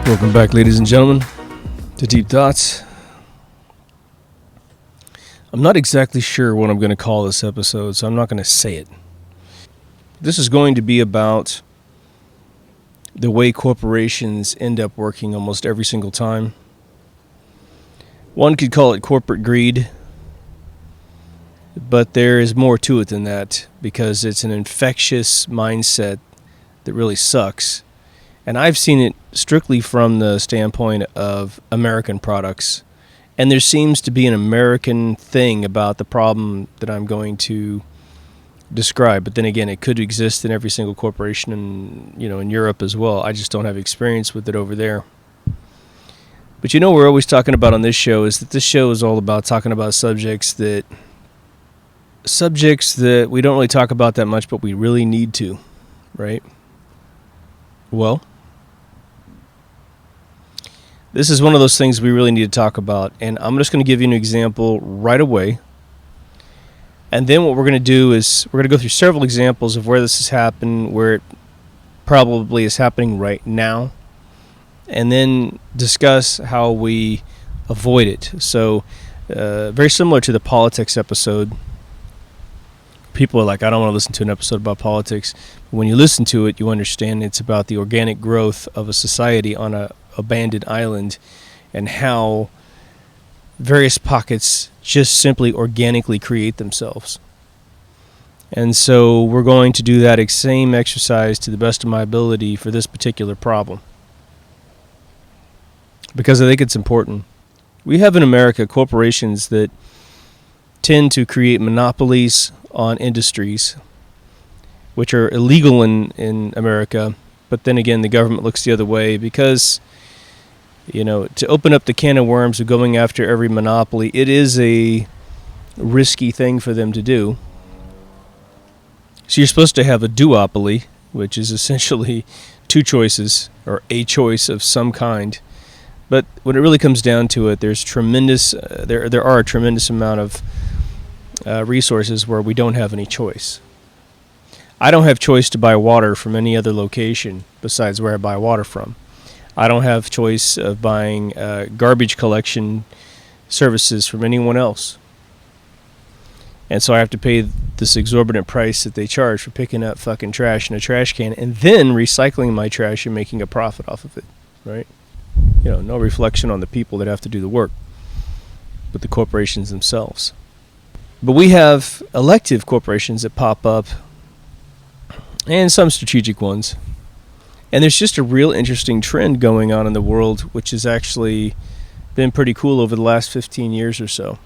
Welcome back, ladies and gentlemen, to Deep Thoughts. I'm not exactly sure what I'm going to call this episode, so I'm not going to say it. This is going to be about the way corporations end up working almost every single time. One could call it corporate greed, but there is more to it than that because it's an infectious mindset that really sucks. And I've seen it strictly from the standpoint of American products. And there seems to be an American thing about the problem that I'm going to describe. But then again, it could exist in every single corporation in Europe as well. I just don't have experience with it over there. But we're always talking about on this show is that this show is all about talking about subjects that we don't really talk about that much, but we really need to, right? Well, this is one of those things we really need to talk about, and I'm just going to give you an example right away. And then what we're going to do is we're going to go through several examples of where this has happened, where it probably is happening right now, and then discuss how we avoid it. So, very similar to the politics episode. People are like, I don't want to listen to an episode about politics. But when you listen to it, you understand it's about the organic growth of a society on a abandoned island and how various pockets just simply organically create themselves. And so we're going to do that same exercise to the best of my ability for this particular problem, because I think it's important. We have in America corporations that tend to create monopolies on industries which are illegal in America, but then again the government looks the other way because to open up the can of worms of going after every monopoly, it is a risky thing for them to do. So you're supposed to have a duopoly, which is essentially two choices or a choice of some kind. But when it really comes down to it, there's there are a tremendous amount of resources where we don't have any choice. I don't have choice to buy water from any other location besides where I buy water from. I don't have choice of buying garbage collection services from anyone else. And so I have to pay this exorbitant price that they charge for picking up fucking trash in a trash can and then recycling my trash and making a profit off of it, right? No reflection on the people that have to do the work, but the corporations themselves. But we have elective corporations that pop up and some strategic ones. And there's just a real interesting trend going on in the world, which has actually been pretty cool over the last 15 years or so.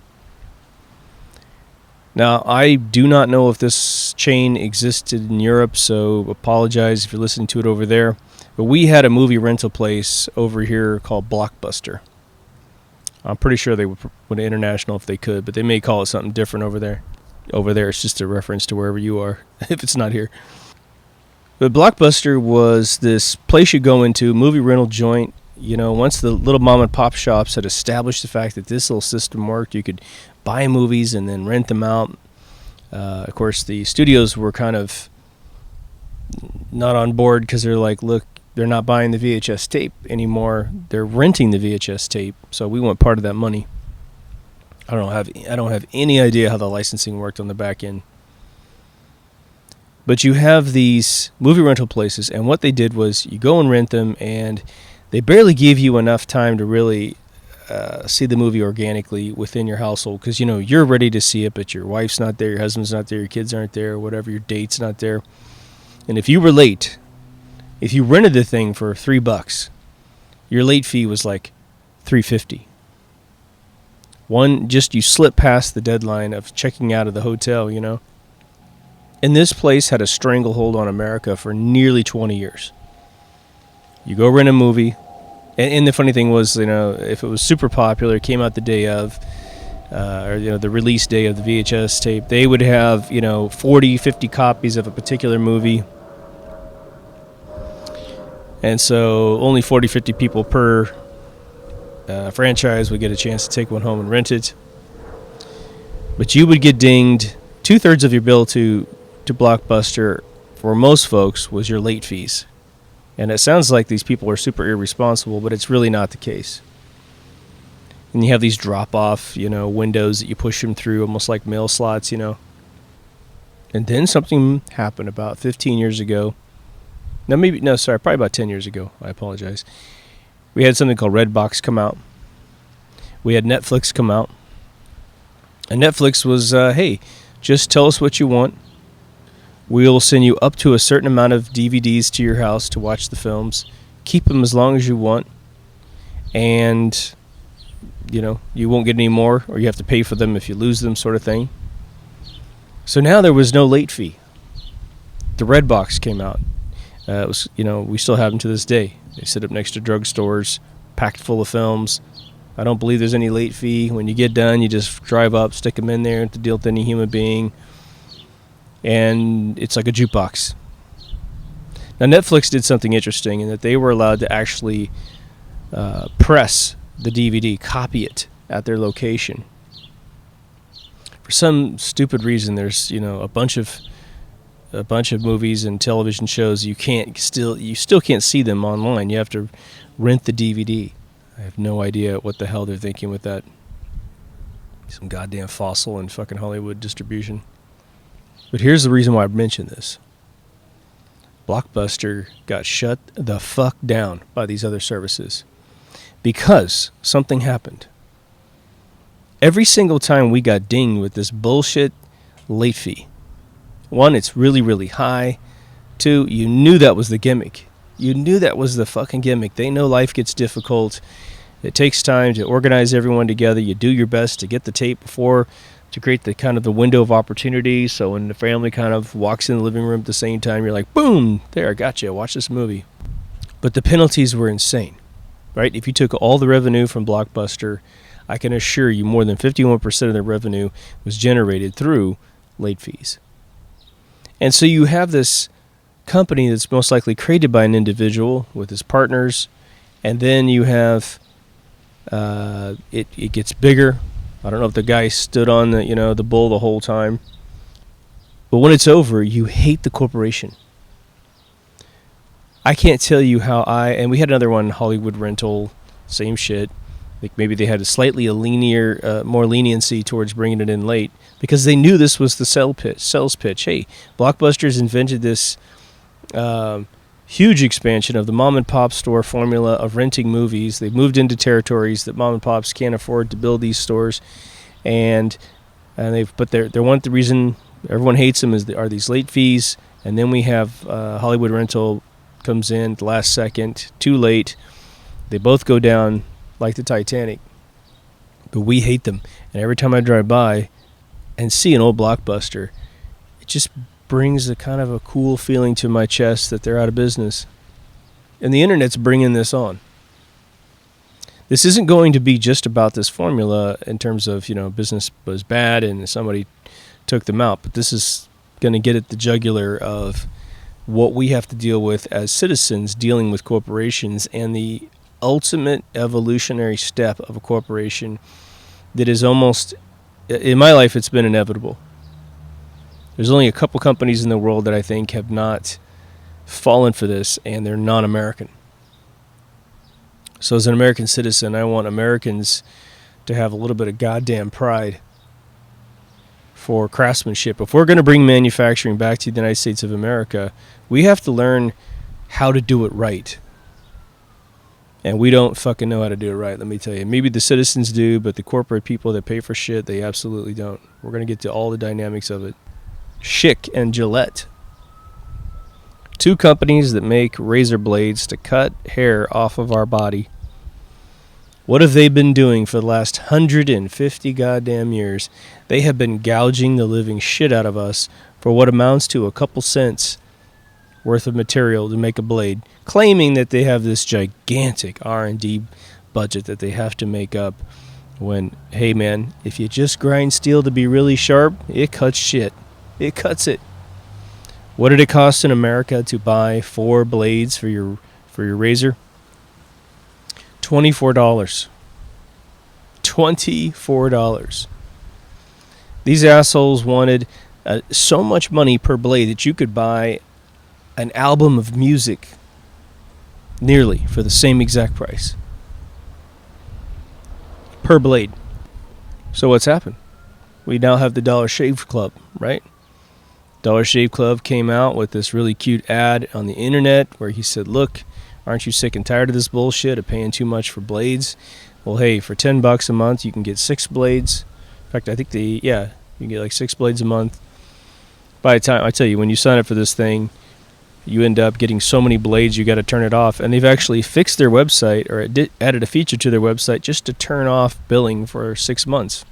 Now, I do not know if this chain existed in Europe, so apologize if you're listening to it over there. But we had a movie rental place over here called Blockbuster. I'm pretty sure they would international if they could, but they may call it something different over there. Over there, it's just a reference to wherever you are, if it's not here. But Blockbuster was this place you go into, movie rental joint. Once the little mom and pop shops had established the fact that this little system worked, you could buy movies and then rent them out. Of course, the studios were kind of not on board because they're like, look, they're not buying the VHS tape anymore. They're renting the VHS tape. So we want part of that money. I don't have any idea how the licensing worked on the back end. But you have these movie rental places, and what they did was you go and rent them, and they barely give you enough time to really see the movie organically within your household, because you're ready to see it, but your wife's not there, your husband's not there, your kids aren't there, whatever, your date's not there. And if you were late, if you rented the thing for $3, your late fee was like $3.50. You slip past the deadline of checking out of the hotel, And this place had a stranglehold on America for nearly 20 years. You go rent a movie, and the funny thing was, if it was super popular, it came out the day of, or the release day of the VHS tape, they would have 40, 50 copies of a particular movie. And so only 40, 50 people per franchise would get a chance to take one home and rent it. But you would get dinged. 2/3 of your bill to Blockbuster, for most folks, was your late fees. And it sounds like these people are super irresponsible, but it's really not the case. And you have these drop-off, windows that you push them through, almost like mail slots, And then something happened about 15 years ago. Probably about 10 years ago. I apologize. We had something called Redbox come out. We had Netflix come out. And Netflix was, hey, just tell us what you want. We'll send you up to a certain amount of DVDs to your house to watch the films. Keep them as long as you want. And, you won't get any more, or you have to pay for them if you lose them, sort of thing. So now there was no late fee. The Redbox came out. It was, we still have them to this day. They sit up next to drugstores, packed full of films. I don't believe there's any late fee. When you get done, you just drive up, stick them in there to deal with any human being. And it's like a jukebox. Now, Netflix did something interesting in that they were allowed to actually press the DVD, copy it at their location. For some stupid reason, there's a bunch of movies and television shows you still can't see them online. You have to rent the DVD. I have no idea what the hell they're thinking with that. Some goddamn fossil in fucking Hollywood distribution. But here's the reason why I mentioned this. Blockbuster got shut the fuck down by these other services because something happened. Every single time we got dinged with this bullshit late fee. One, it's really, really high. Two, you knew that was the gimmick. You knew that was the fucking gimmick. They know life gets difficult. It takes time to organize everyone together. You do your best to get the tape before, to create the kind of the window of opportunity. So when the family kind of walks in the living room at the same time, you're like, boom, there, I got you. Watch this movie. But the penalties were insane, right? If you took all the revenue from Blockbuster, I can assure you more than 51% of their revenue was generated through late fees. And so you have this company that's most likely created by an individual with his partners, and then you have it gets bigger. I don't know if the guy stood on the bull the whole time, but when it's over, you hate the corporation. I can't tell you how and we had another one, Hollywood Rental, same shit. Like maybe they had more leniency towards bringing it in late because they knew this was the sales pitch. Hey, Blockbuster's invented this huge expansion of the mom and pop store formula of renting movies. They've moved into territories that mom and pops can't afford to build these stores, the reason everyone hates them are these late fees. And then we have Hollywood Rental comes in at the last second, too late. They both go down like the Titanic, but we hate them. And every time I drive by and see an old Blockbuster, it just brings a kind of a cool feeling to my chest that they're out of business. And the internet's bringing this on. This isn't going to be just about this formula in terms of, business was bad and somebody took them out, but this is going to get at the jugular of what we have to deal with as citizens dealing with corporations and the ultimate evolutionary step of a corporation that is almost, in my life, it's been inevitable. There's only a couple companies in the world that I think have not fallen for this, and they're non-American. So as an American citizen, I want Americans to have a little bit of goddamn pride for craftsmanship. If we're going to bring manufacturing back to the United States of America, we have to learn how to do it right. And we don't fucking know how to do it right, let me tell you. Maybe the citizens do, but the corporate people that pay for shit, they absolutely don't. We're going to get to all the dynamics of it. Schick and Gillette. Two companies that make razor blades to cut hair off of our body. What have they been doing for the last 150 goddamn years? They have been gouging the living shit out of us for what amounts to a couple cents worth of material to make a blade, claiming that they have this gigantic R&D budget that they have to make up, when, hey man, if you just grind steel to be really sharp, it cuts shit. It cuts it. What did it cost in America to buy 4 blades for your razor? $24. $24. These assholes wanted so much money per blade that you could buy an album of music nearly for the same exact price per blade. So what's happened? We now have the Dollar Shave Club, right? Dollar Shave Club came out with this really cute ad on the internet where he said, look, aren't you sick and tired of this bullshit of paying too much for blades? Well, hey, for $10 a month, you can get 6 blades. In fact, I think you can get like 6 blades a month. By the time, I tell you, when you sign up for this thing, you end up getting so many blades, you got to turn it off. And they've actually fixed their website, or added a feature to their website just to turn off billing for 6 months,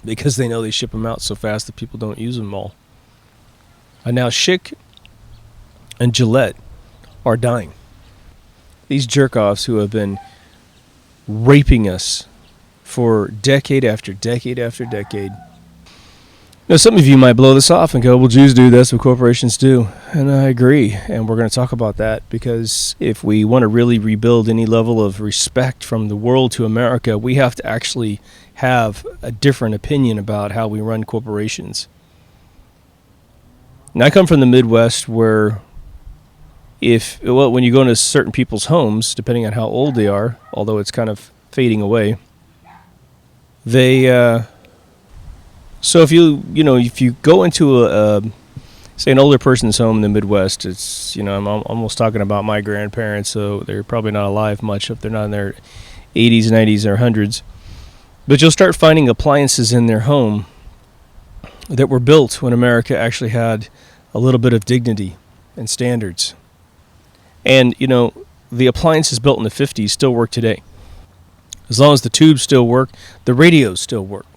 because they know they ship them out so fast that people don't use them all. And now Schick and Gillette are dying. These jerk-offs who have been raping us for decade after decade after decade. Now, some of you might blow this off and go, well, Jews do, that's what corporations do. And I agree, and we're going to talk about that, because if we want to really rebuild any level of respect from the world to America, we have to actually have a different opinion about how we run corporations. Now, I come from the Midwest, where when you go into certain people's homes, depending on how old they are, although it's kind of fading away, so if you go into say an older person's home in the Midwest, it's, I'm almost talking about my grandparents, so they're probably not alive much if they're not in their 80s, 90s, or 100s. But you'll start finding appliances in their home that were built when America actually had a little bit of dignity and standards. And, the appliances built in the 50s still work today. As long as the tubes still work, the radios still work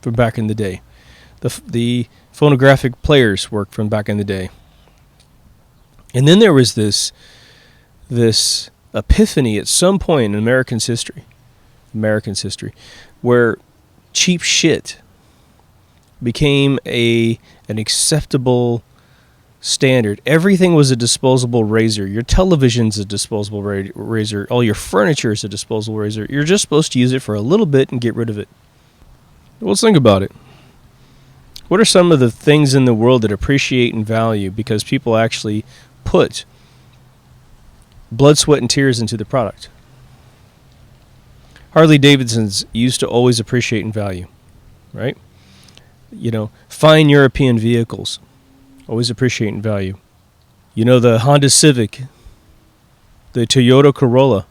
from back in the day. The phonographic players worked from back in the day. And then there was this epiphany at some point in American's history, where cheap shit became an acceptable standard. Everything was a disposable razor. Your television's a disposable razor. All your furniture is a disposable razor. You're just supposed to use it for a little bit and get rid of it. Well, let's think about it. What are some of the things in the world that appreciate and value because people actually put blood, sweat, and tears into the product? Harley Davidsons used to always appreciate and value, right? Fine European vehicles always appreciate and value. The Honda Civic, the Toyota Corolla.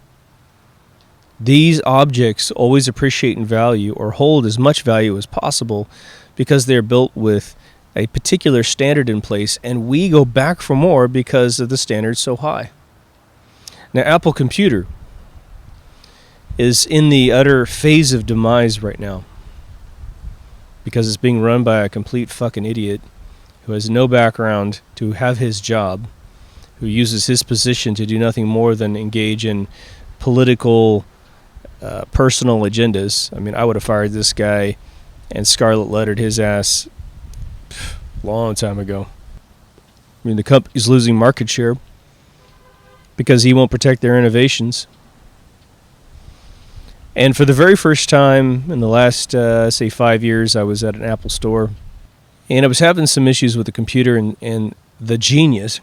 These objects always appreciate and value, or hold as much value as possible, because they're built with a particular standard in place, and we go back for more because of the standard so high. Now, Apple Computer is in the utter phase of demise right now, because it's being run by a complete fucking idiot who has no background to have his job, who uses his position to do nothing more than engage in political, personal agendas. I mean, I would have fired this guy and scarlet lettered his ass a long time ago. I mean, the company's losing market share because he won't protect their innovations. And for the very first time in the last, say, 5 years, I was at an Apple store, and I was having some issues with the computer, and the genius,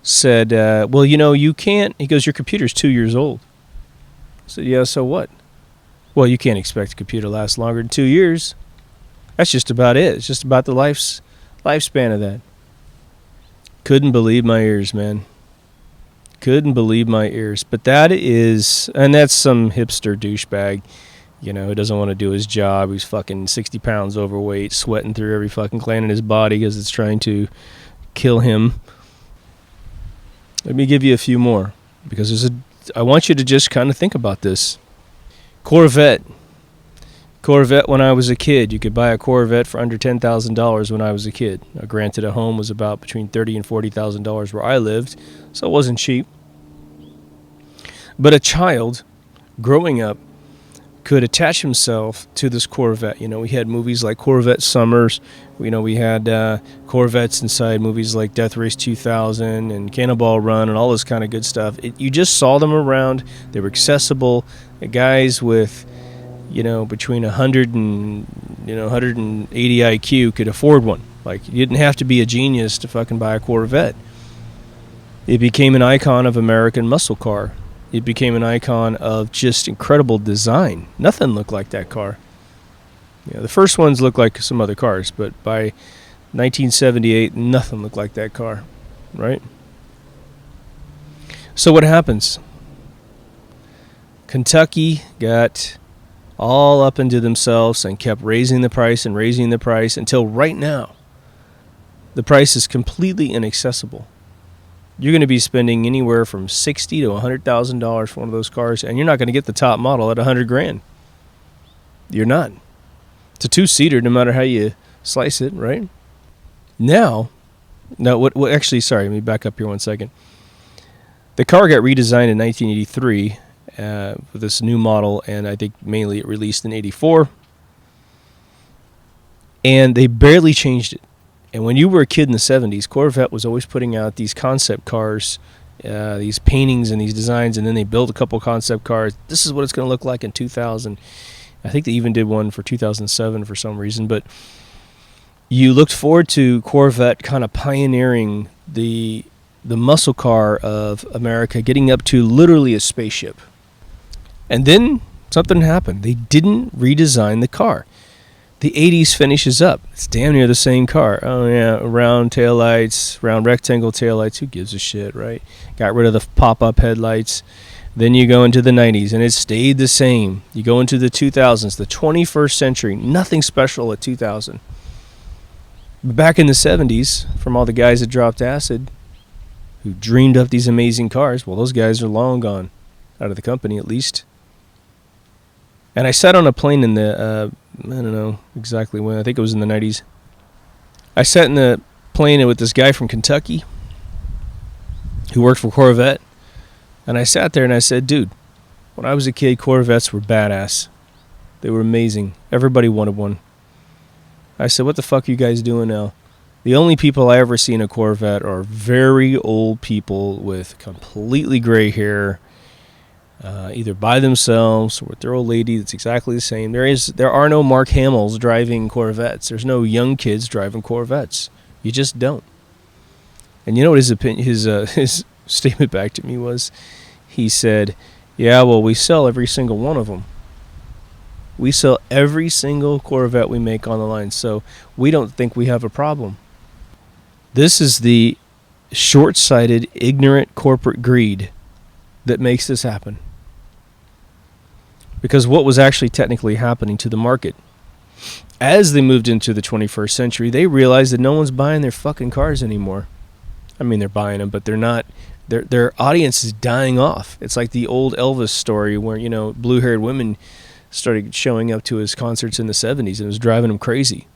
said, well, you can't. He goes, your computer's 2 years old. I said, yeah, so what? Well, you can't expect a computer to last longer than 2 years. That's just about it. It's just about the lifespan of that. Couldn't believe my ears, man. Couldn't believe my ears. But that's some hipster douchebag, who doesn't want to do his job. He's fucking 60 pounds overweight, sweating through every fucking gland in his body because it's trying to kill him. Let me give you a few more, because I want you to just kind of think about this. Corvette. Corvette when I was a kid. You could buy a Corvette for under $10,000 when I was a kid. Now, granted, a home was about between $30,000 and $40,000 where I lived, so it wasn't cheap. But a child growing up could attach himself to this Corvette. We had movies like Corvette Summers. We had Corvettes inside movies like Death Race 2000 and Cannonball Run and all this kind of good stuff. You just saw them around. They were accessible. The guys with, between 100 and 180 IQ could afford one. Like, you didn't have to be a genius to fucking buy a Corvette. It became an icon of American muscle car. It became an icon of just incredible design. Nothing looked like that car. The first ones looked like some other cars, but by 1978, nothing looked like that car, right? So what happens? Kentucky got all up into themselves and kept raising the price until right now, the price is completely inaccessible. You're going to be spending anywhere from $60,000 to $100,000 for one of those cars, and you're not going to get the top model at $100,000. You're not. It's a two-seater, no matter how you slice it, right? Actually, sorry, let me back up here one second. The car got redesigned in 1983 with this new model, and I think mainly it released in 84. And they barely changed it. And when you were a kid in the 70s, Corvette was always putting out these concept cars, these paintings and these designs, and then they built a couple concept cars. This is what it's going to look like in 2000. I think they even did one for 2007 for some reason. But you looked forward to Corvette kind of pioneering the muscle car of America, getting up to literally a spaceship. And then something happened. They didn't redesign the car. The 80s finishes up. It's damn near the same car. Oh, yeah, round taillights, round rectangle taillights. Who gives a shit, right? Got rid of the pop-up headlights. Then you go into the 90s, and it stayed the same. You go into the 2000s, the 21st century. Nothing special at 2000. But back in the 70s, from all the guys that dropped acid, who dreamed up these amazing cars, well, those guys are long gone. Out of the company, at least. And I sat on a plane in the, I don't know exactly when, I think it was in the 90s. I sat in the plane with this guy from Kentucky who worked for Corvette. And I sat there and I said, dude, when I was a kid, Corvettes were badass. They were amazing. Everybody wanted one. I said, what the fuck are you guys doing now? The only people I ever see in a Corvette are very old people with completely gray hair, either by themselves or with their old lady that's exactly the same. There are no Mark Hamills driving Corvettes. There's no young kids driving Corvettes. You just don't. And you know what his opinion, his statement back to me was? He said, yeah, well, we sell every single one of them. We sell every single Corvette we make on the line, so we don't think we have a problem. This is the short-sighted, ignorant corporate greed that makes this happen. Because what was actually technically happening to the market? As they moved into the 21st century, they realized that no one's buying their fucking cars anymore. I mean, they're buying them, but they're not. Their audience is dying off. It's like the old Elvis story where, blue-haired women started showing up to his concerts in the 70s and it was driving him crazy.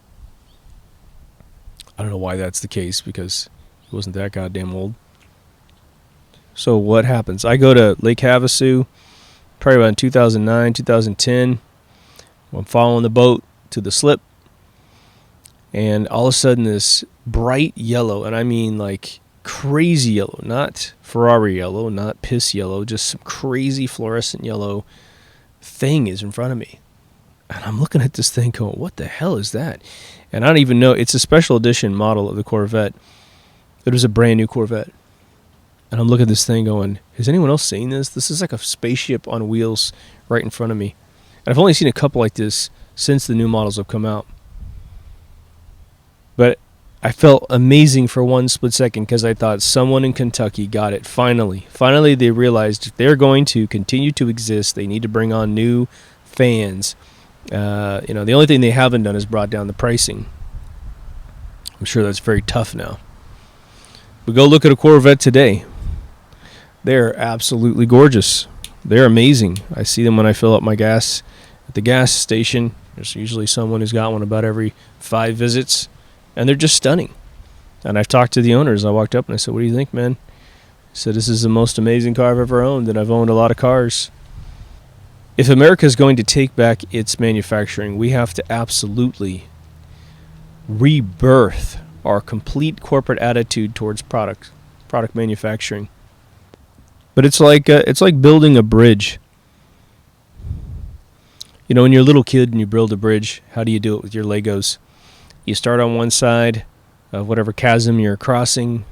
I don't know why that's the case, because he wasn't that goddamn old. So what happens? I go to Lake Havasu, probably about in 2009, 2010. I'm following the boat to the slip, and all of a sudden this bright yellow, and I mean like crazy yellow, not Ferrari yellow, not piss yellow, just some crazy fluorescent yellow thing is in front of me. And I'm looking at this thing going, what the hell is that? And I don't even know. It's a special edition model of the Corvette. It was a brand new Corvette. And I'm looking at this thing going, has anyone else seen this? This is like a spaceship on wheels right in front of me. And I've only seen a couple like this since the new models have come out. But I felt amazing for one split second because I thought someone in Kentucky got it. Finally they realized if they're going to continue to exist, they need to bring on new fans. The only thing they haven't done is brought down the pricing. I'm sure that's very tough now. But go look at a Corvette today. They're absolutely gorgeous. They're amazing. I see them when I fill up my gas At the gas station, there's usually someone who's got one about every 5 visits, and they're just stunning. And I've talked to the owners. I walked up and I said, "What do you think, man?" He said, "This is the most amazing car I've ever owned, and I've owned a lot of cars." If America is going to take back its manufacturing, we have to absolutely rebirth our complete corporate attitude towards product manufacturing. But it's like building a bridge. You know, when you're a little kid and you build a bridge, how do you do it with your Legos? You start on one side of whatever chasm you're crossing,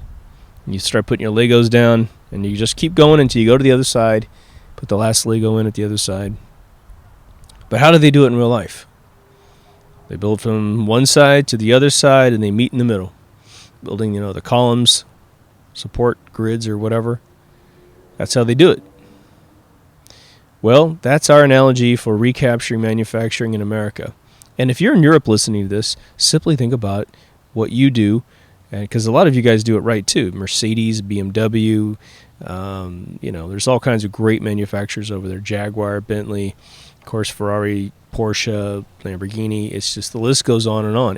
and you start putting your Legos down, and you just keep going until you go to the other side, put the last Lego in at the other side. But how do they do it in real life? They build from one side to the other side, and they meet in the middle, building, the columns, support grids or whatever. That's how they do it. Well, that's our analogy for recapturing manufacturing in America. And if you're in Europe listening to this, simply think about what you do, because a lot of you guys do it right too. Mercedes, BMW, there's all kinds of great manufacturers over there. Jaguar, Bentley, of course, Ferrari, Porsche, Lamborghini. It's just the list goes on and on.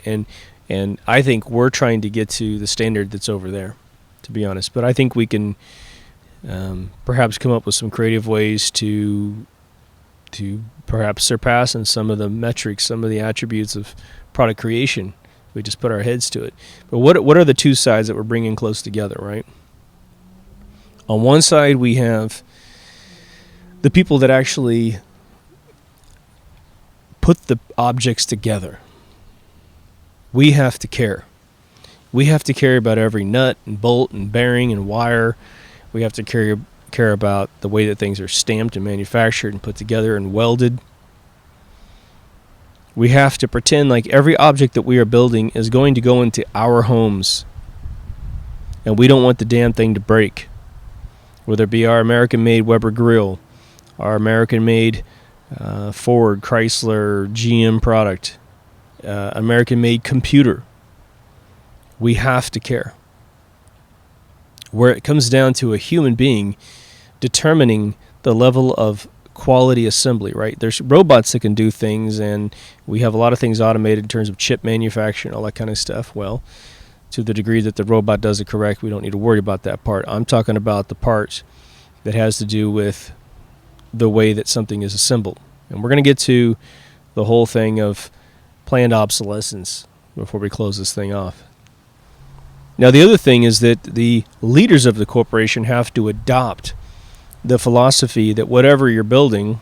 And I think we're trying to get to the standard that's over there, to be honest. But I think we can perhaps come up with some creative ways to perhaps surpass in some of the metrics, some of the attributes of product creation. We just put our heads to it. But what are the two sides that we're bringing close together, right? On one side, we have the people that actually put the objects together. We have to care. We have to care about every nut and bolt and bearing and wire. We have to care about the way that things are stamped and manufactured and put together and welded. We have to pretend like every object that we are building is going to go into our homes. And we don't want the damn thing to break. Whether it be our American-made Weber grill, our American-made Ford, Chrysler, GM product, American-made computer. We have to care. Where it comes down to a human being determining the level of quality assembly, right? There's robots that can do things, and we have a lot of things automated in terms of chip manufacturing, all that kind of stuff. Well, to the degree that the robot does it correct, we don't need to worry about that part. I'm talking about the part that has to do with the way that something is assembled. And we're going to get to the whole thing of planned obsolescence before we close this thing off. Now, the other thing is that the leaders of the corporation have to adopt the philosophy that whatever you're building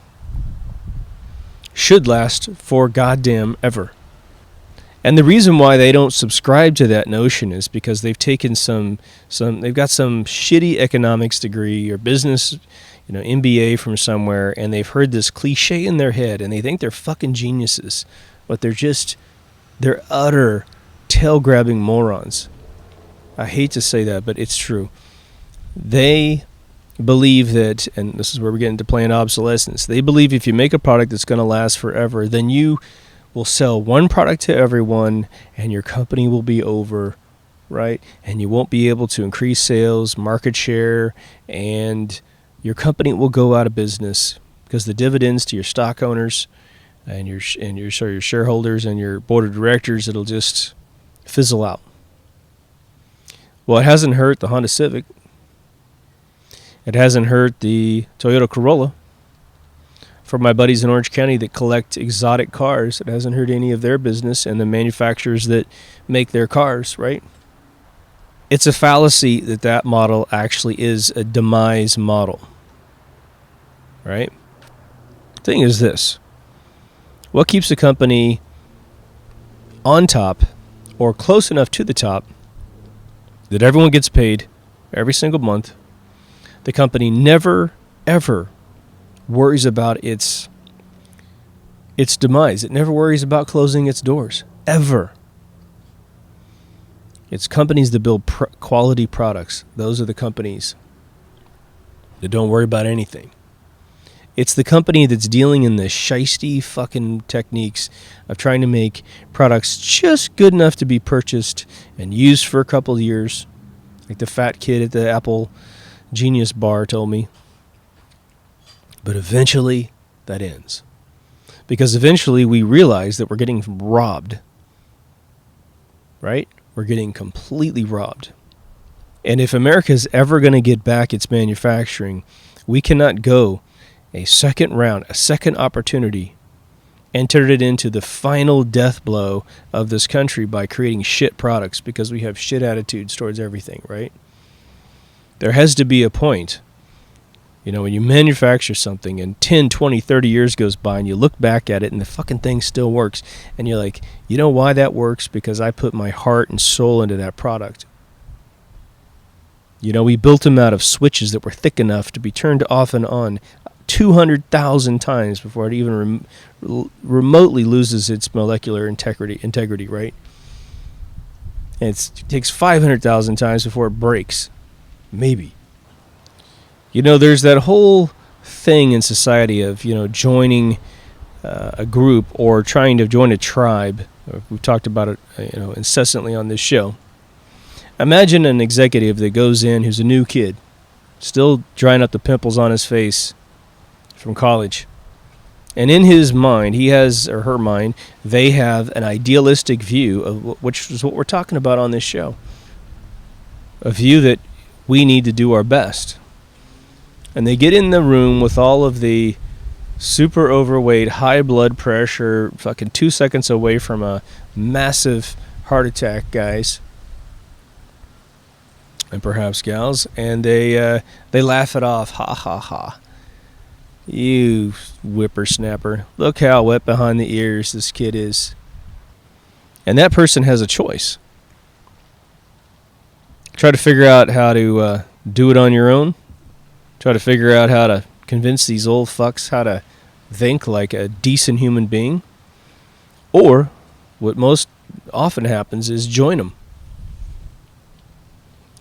should last for goddamn ever. And the reason why they don't subscribe to that notion is because they've taken they've got some shitty economics degree or business, MBA from somewhere, and they've heard this cliche in their head, and they think they're fucking geniuses, but they're utter tail-grabbing morons. I hate to say that, but it's true. They believe that, and this is where we get into planned obsolescence, they believe if you make a product that's going to last forever, then you will sell one product to everyone, and your company will be over, right? And you won't be able to increase sales, market share, and your company will go out of business because the dividends to your stock owners and your shareholders and your board of directors, it'll just fizzle out. Well, it hasn't hurt the Honda Civic. It hasn't hurt the Toyota Corolla. For my buddies in Orange County that collect exotic cars, it hasn't hurt any of their business and the manufacturers that make their cars, right? It's a fallacy that model actually is a demise model, right? The thing is this. What keeps a company on top or close enough to the top that everyone gets paid every single month? The company never, ever worries about its demise. It never worries about closing its doors, ever. It's companies that build quality products. Those are the companies that don't worry about anything. It's the company that's dealing in the shiesty fucking techniques of trying to make products just good enough to be purchased and used for a couple of years, like the fat kid at the Apple Genius Bar told me. But eventually, that ends. Because eventually we realize that we're getting robbed. Right? We're getting completely robbed. And if America is ever going to get back its manufacturing, we cannot go a second round, a second opportunity, and turn it into the final death blow of this country by creating shit products because we have shit attitudes towards everything, right? There has to be a point. You know, when you manufacture something and 10, 20, 30 years goes by and you look back at it and the fucking thing still works, and you're like, you know why that works? Because I put my heart and soul into that product. You know, we built them out of switches that were thick enough to be turned off and on 200,000 times before it even remotely loses its molecular integrity, right? And it takes 500,000 times before it breaks. Maybe. You know, there's that whole thing in society of, you know, joining a group or trying to join a tribe. We've talked about it, you know, incessantly on this show. Imagine an executive that goes in who's a new kid, still drying up the pimples on his face from college. And in his mind, he has, or her mind, they have an idealistic view of which is what we're talking about on this show. A view that we need to do our best. And they get in the room with all of the super overweight, high blood pressure, fucking 2 seconds away from a massive heart attack guys. And perhaps gals, and they laugh it off. Ha ha ha. You whippersnapper. Look how wet behind the ears this kid is. And that person has a choice. Try to figure out how to do it on your own. Try to figure out how to convince these old fucks how to think like a decent human being. Or, what most often happens is join them.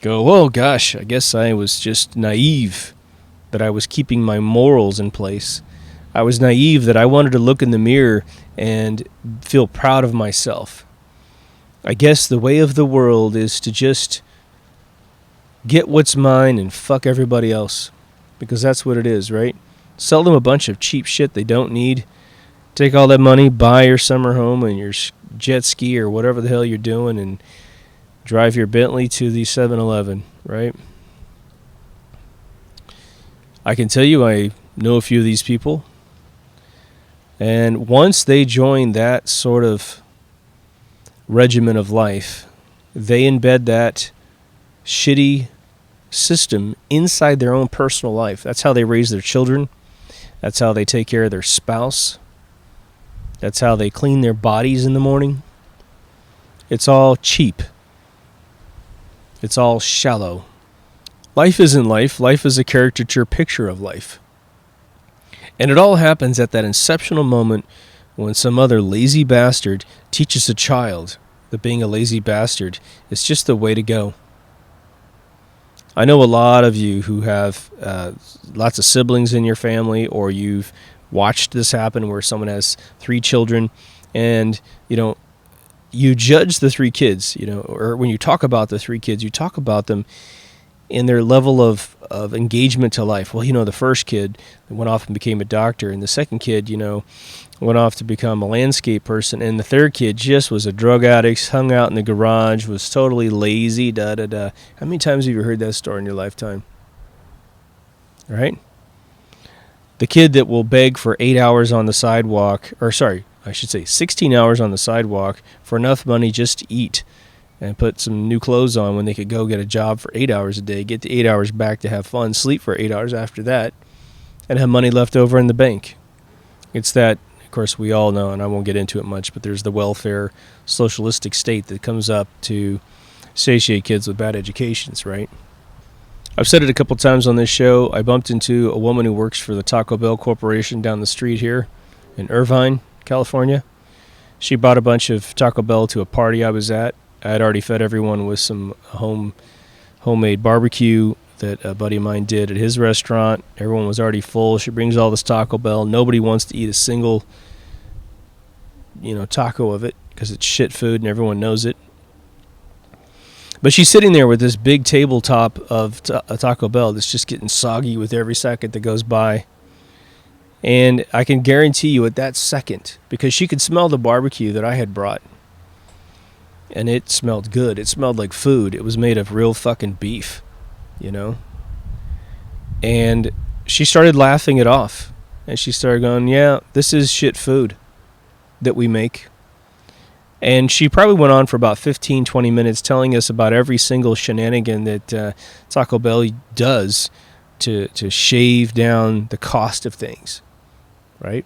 Go, oh gosh, I guess I was just naive that I was keeping my morals in place. I was naive that I wanted to look in the mirror and feel proud of myself. I guess the way of the world is to just get what's mine and fuck everybody else. Because that's what it is, right? Sell them a bunch of cheap shit they don't need. Take all that money, buy your summer home and your jet ski or whatever the hell you're doing, and drive your Bentley to the 7-Eleven, right? I can tell you I know a few of these people. And once they join that sort of regimen of life, they embed that shitty system inside their own personal life. That's how they raise their children. That's how they take care of their spouse. That's how they clean their bodies in the morning. It's all cheap. It's all shallow. Life isn't life. Life is a caricature picture of life. And it all happens at that exceptional moment when some other lazy bastard teaches a child that being a lazy bastard is just the way to go. I know a lot of you who have lots of siblings in your family, or you've watched this happen where someone has 3 children, and, you know, you judge the 3 kids, you know, or when you talk about the 3 kids, you talk about them in their level of engagement to life. Well, you know, the first kid went off and became a doctor, and the second kid, you know, went off to become a landscape person, and the third kid just was a drug addict, hung out in the garage, was totally lazy, da-da-da. How many times have you heard that story in your lifetime? Right? The kid that will beg for 8 hours on the sidewalk, or sorry, I should say 16 hours on the sidewalk for enough money just to eat and put some new clothes on when they could go get a job for 8 hours a day, get the 8 hours back to have fun, sleep for 8 hours after that, and have money left over in the bank. It's that, of course, we all know, and I won't get into it much, but there's the welfare socialistic state that comes up to satiate kids with bad educations, right? I've said it a couple times on this show. I bumped into a woman who works for the Taco Bell Corporation down the street here in Irvine, California. She brought a bunch of Taco Bell to a party I was at. I had already fed everyone with some homemade barbecue that a buddy of mine did at his restaurant. Everyone was already full. She brings all this Taco Bell. Nobody wants to eat a single, you know, taco of it because it's shit food and everyone knows it. But she's sitting there with this big tabletop of a Taco Bell that's just getting soggy with every second that goes by. And I can guarantee you at that second, because she could smell the barbecue that I had brought. And it smelled good. It smelled like food. It was made of real fucking beef, you know? And she started laughing it off. And she started going, yeah, this is shit food that we make. And she probably went on for about 15, 20 minutes telling us about every single shenanigan that Taco Bell does to shave down the cost of things, right?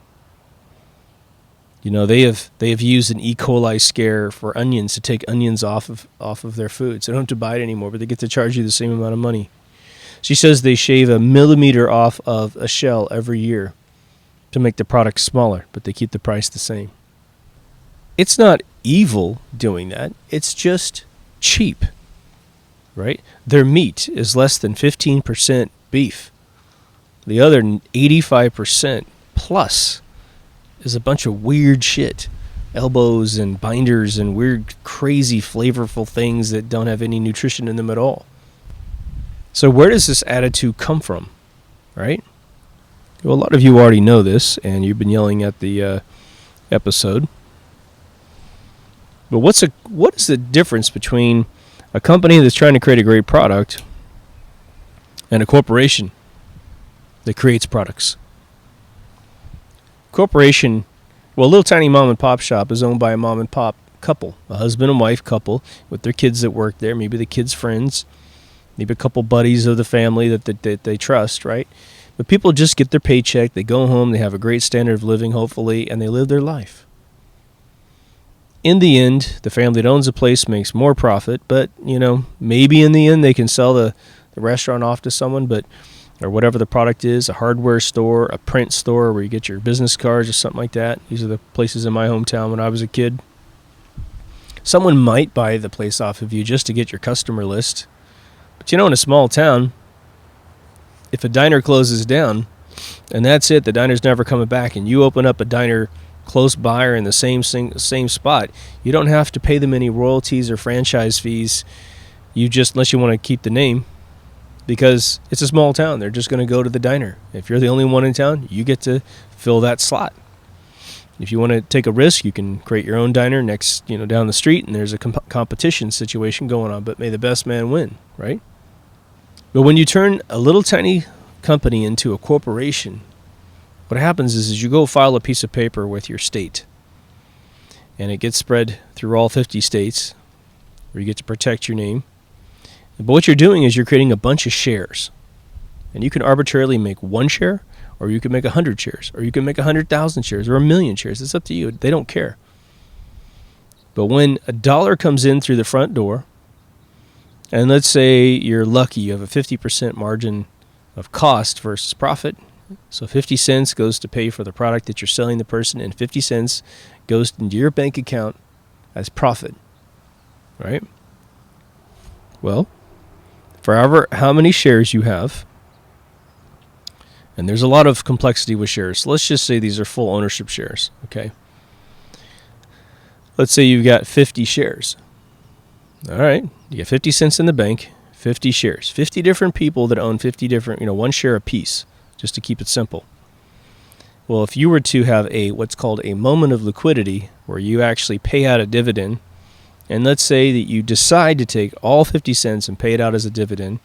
You know, they have used an E. coli scare for onions to take onions off of their food. So they don't have to buy it anymore, but they get to charge you the same amount of money. She says they shave a millimeter off of a shell every year to make the product smaller, but they keep the price the same. It's not evil doing that. It's just cheap, right? Their meat is less than 15% beef. The other 85% plus is a bunch of weird shit. Elbows and binders and weird, crazy, flavorful things that don't have any nutrition in them at all. So where does this attitude come from, right? Well, a lot of you already know this, and you've been yelling at the episode. But what is the difference between a company that's trying to create a great product and a corporation that creates products? Corporation, well, a little tiny mom and pop shop is owned by a mom and pop couple, a husband and wife couple with their kids that work there, maybe the kids' friends, maybe a couple buddies of the family that they trust, right? But people just get their paycheck, they go home, they have a great standard of living, hopefully, and they live their life. In the end, the family that owns the place makes more profit, but, you know, maybe in the end they can sell the restaurant off to someone, but or whatever the product is, a hardware store, a print store where you get your business cards or something like that. These are the places in my hometown when I was a kid. Someone might buy the place off of you just to get your customer list. But you know, in a small town, if a diner closes down, and that's it, the diner's never coming back, and you open up a diner close by or in the same spot, you don't have to pay them any royalties or franchise fees. You just, unless you want to keep the name, because it's a small town, they're just going to go to the diner. If you're the only one in town, you get to fill that slot. If you want to take a risk, you can create your own diner next, down the street, and there's a competition situation going on, but may the best man win, right? But when you turn a little tiny company into a corporation, what happens is you go file a piece of paper with your state, and it gets spread through all 50 states, where you get to protect your name. But what you're doing is you're creating a bunch of shares. And you can arbitrarily make 1 share, or you can make 100 shares, or you can make 100,000 shares, or 1,000,000 shares. It's up to you. They don't care. But when a dollar comes in through the front door, and let's say you're lucky, you have a 50% margin of cost versus profit. So 50 cents goes to pay for the product that you're selling the person, and 50 cents goes into your bank account as profit, right? Well, for how many shares you have, and there's a lot of complexity with shares. So let's just say these are full ownership shares, okay? Let's say you've got 50 shares. All right, you get 50 cents in the bank, 50 shares. 50 different people that own 50 different, 1 share apiece, just to keep it simple. Well, if you were to have what's called a moment of liquidity, where you actually pay out a dividend, and let's say that you decide to take all 50 cents and pay it out as a dividend,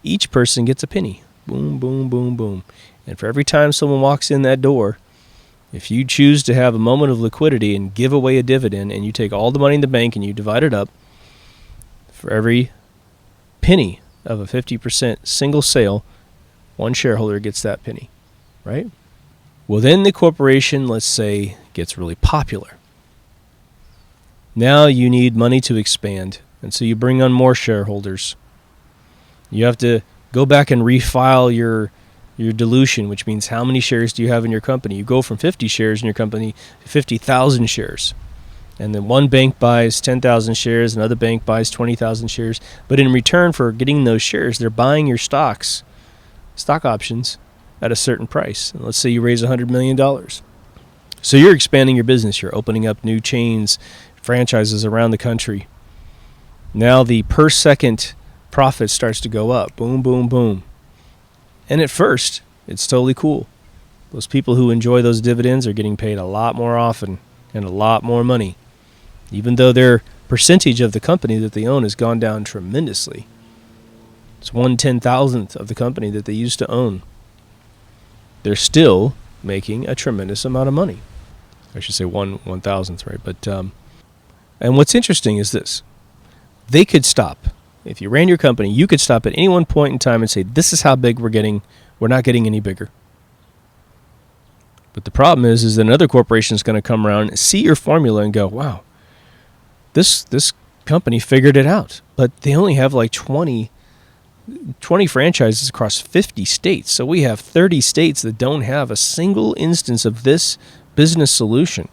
each person gets a penny. Boom, boom, boom, boom. And for every time someone walks in that door, if you choose to have a moment of liquidity and give away a dividend, and you take all the money in the bank and you divide it up, for every penny of a 50% single sale, 1 shareholder gets that penny, right? Well, then the corporation, let's say, gets really popular. Now you need money to expand, and so you bring on more shareholders. You have to go back and refile your dilution, which means how many shares do you have in your company? You go from 50 shares in your company to 50,000 shares. And then one bank buys 10,000 shares, another bank buys 20,000 shares. But in return for getting those shares, they're buying your stock options, at a certain price. And let's say you raise $100 million. So you're expanding your business. You're opening up new chains, franchises around the country. Now the per second profit starts to go up. Boom, boom, boom. And at first, it's totally cool. Those people who enjoy those dividends are getting paid a lot more often and a lot more money, even though their percentage of the company that they own has gone down tremendously. It's 1/10,000th of the company that they used to own. They're still making a tremendous amount of money. I should say 1/1000th, right? But and what's interesting is this: they could stop. If you ran your company, you could stop at any one point in time and say, "This is how big we're getting. We're not getting any bigger." But the problem is that another corporation is going to come around, see your formula, and go, "Wow, this company figured it out." But they only have like 20 franchises across 50 states. So we have 30 states that don't have a single instance of this business solution,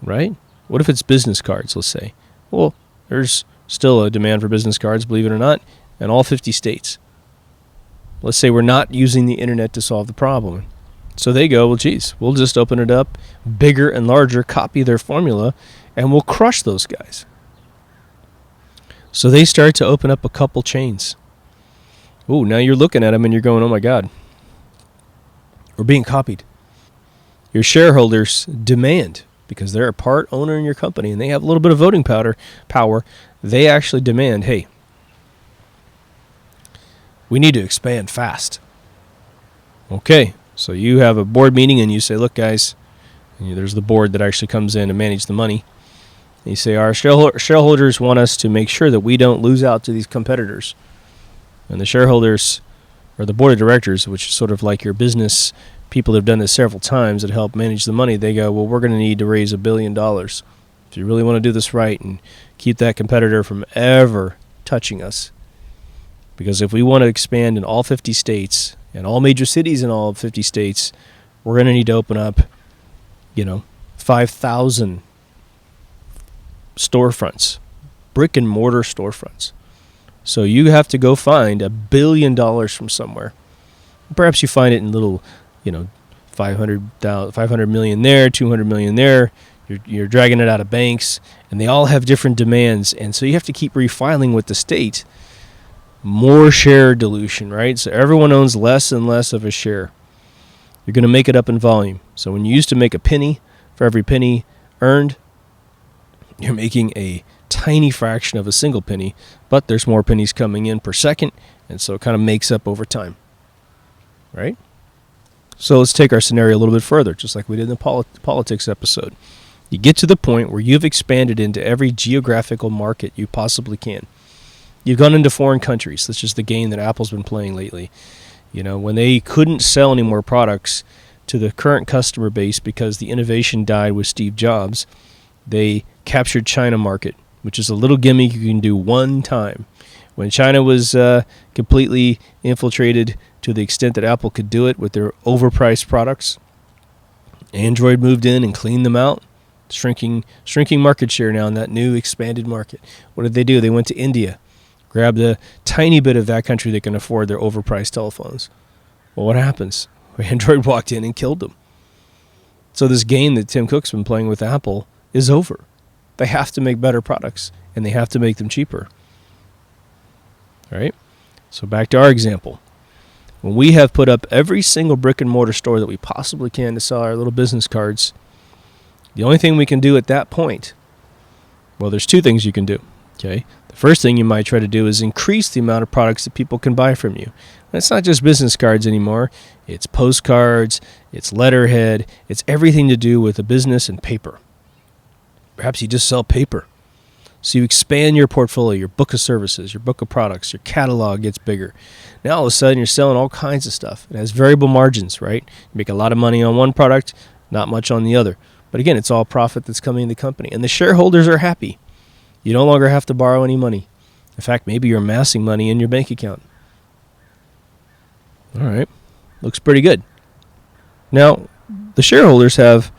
right? What if it's business cards, let's say? Well, there's still a demand for business cards, believe it or not, in all 50 states. Let's say we're not using the internet to solve the problem. So they go, well, geez, we'll just open it up bigger and larger, copy their formula, and we'll crush those guys. So they start to open up a couple chains. Ooh, now you're looking at them and you're going, oh my God, we're being copied. Your shareholders demand, because they're a part owner in your company and they have a little bit of voting power, they actually demand, hey, we need to expand fast. Okay, so you have a board meeting and you say, look, guys, and there's the board that actually comes in to manage the money. And you say, our shareholders want us to make sure that we don't lose out to these competitors. And the shareholders, or the board of directors, which is sort of like your business people that have done this several times that help manage the money, they go, well, we're going to need to raise $1 billion if you really want to do this right and keep that competitor from ever touching us. Because if we want to expand in all 50 states and all major cities in all 50 states, we're going to need to open up, 5,000 storefronts, brick and mortar storefronts. So you have to go find $1 billion from somewhere. Perhaps you find it in little, 500 million there, 200 million there. You're dragging it out of banks, and they all have different demands. And so you have to keep refiling with the state. More share dilution, right? So everyone owns less and less of a share. You're going to make it up in volume. So when you used to make a penny for every penny earned, you're making a tiny fraction of a single penny, but there's more pennies coming in per second, and so it kind of makes up over time, right? So let's take our scenario a little bit further, just like we did in the politics episode. You get to the point where you've expanded into every geographical market you possibly can. You've gone into foreign countries. That's just the game that Apple's been playing lately. When they couldn't sell any more products to the current customer base because the innovation died with Steve Jobs, they captured China market, which is a little gimmick you can do one time. When China was completely infiltrated to the extent that Apple could do it with their overpriced products, Android moved in and cleaned them out, shrinking market share now in that new expanded market. What did they do? They went to India, grabbed a tiny bit of that country that can afford their overpriced telephones. Well, what happens? Android walked in and killed them. So this game that Tim Cook's been playing with Apple is over. They have to make better products, and they have to make them cheaper. All right? So back to our example. When we have put up every single brick and mortar store that we possibly can to sell our little business cards, the only thing we can do at that point, well, there's two things you can do. Okay? The first thing you might try to do is increase the amount of products that people can buy from you. And it's not just business cards anymore. It's postcards, it's letterhead, it's everything to do with a business and paper. Perhaps you just sell paper. So you expand your portfolio, your book of services, your book of products, your catalog gets bigger. Now all of a sudden you're selling all kinds of stuff. It has variable margins, right? You make a lot of money on one product, not much on the other. But again, it's all profit that's coming in the company. And the shareholders are happy. You no longer have to borrow any money. In fact, maybe you're amassing money in your bank account. All right. Looks pretty good. Now, the shareholders have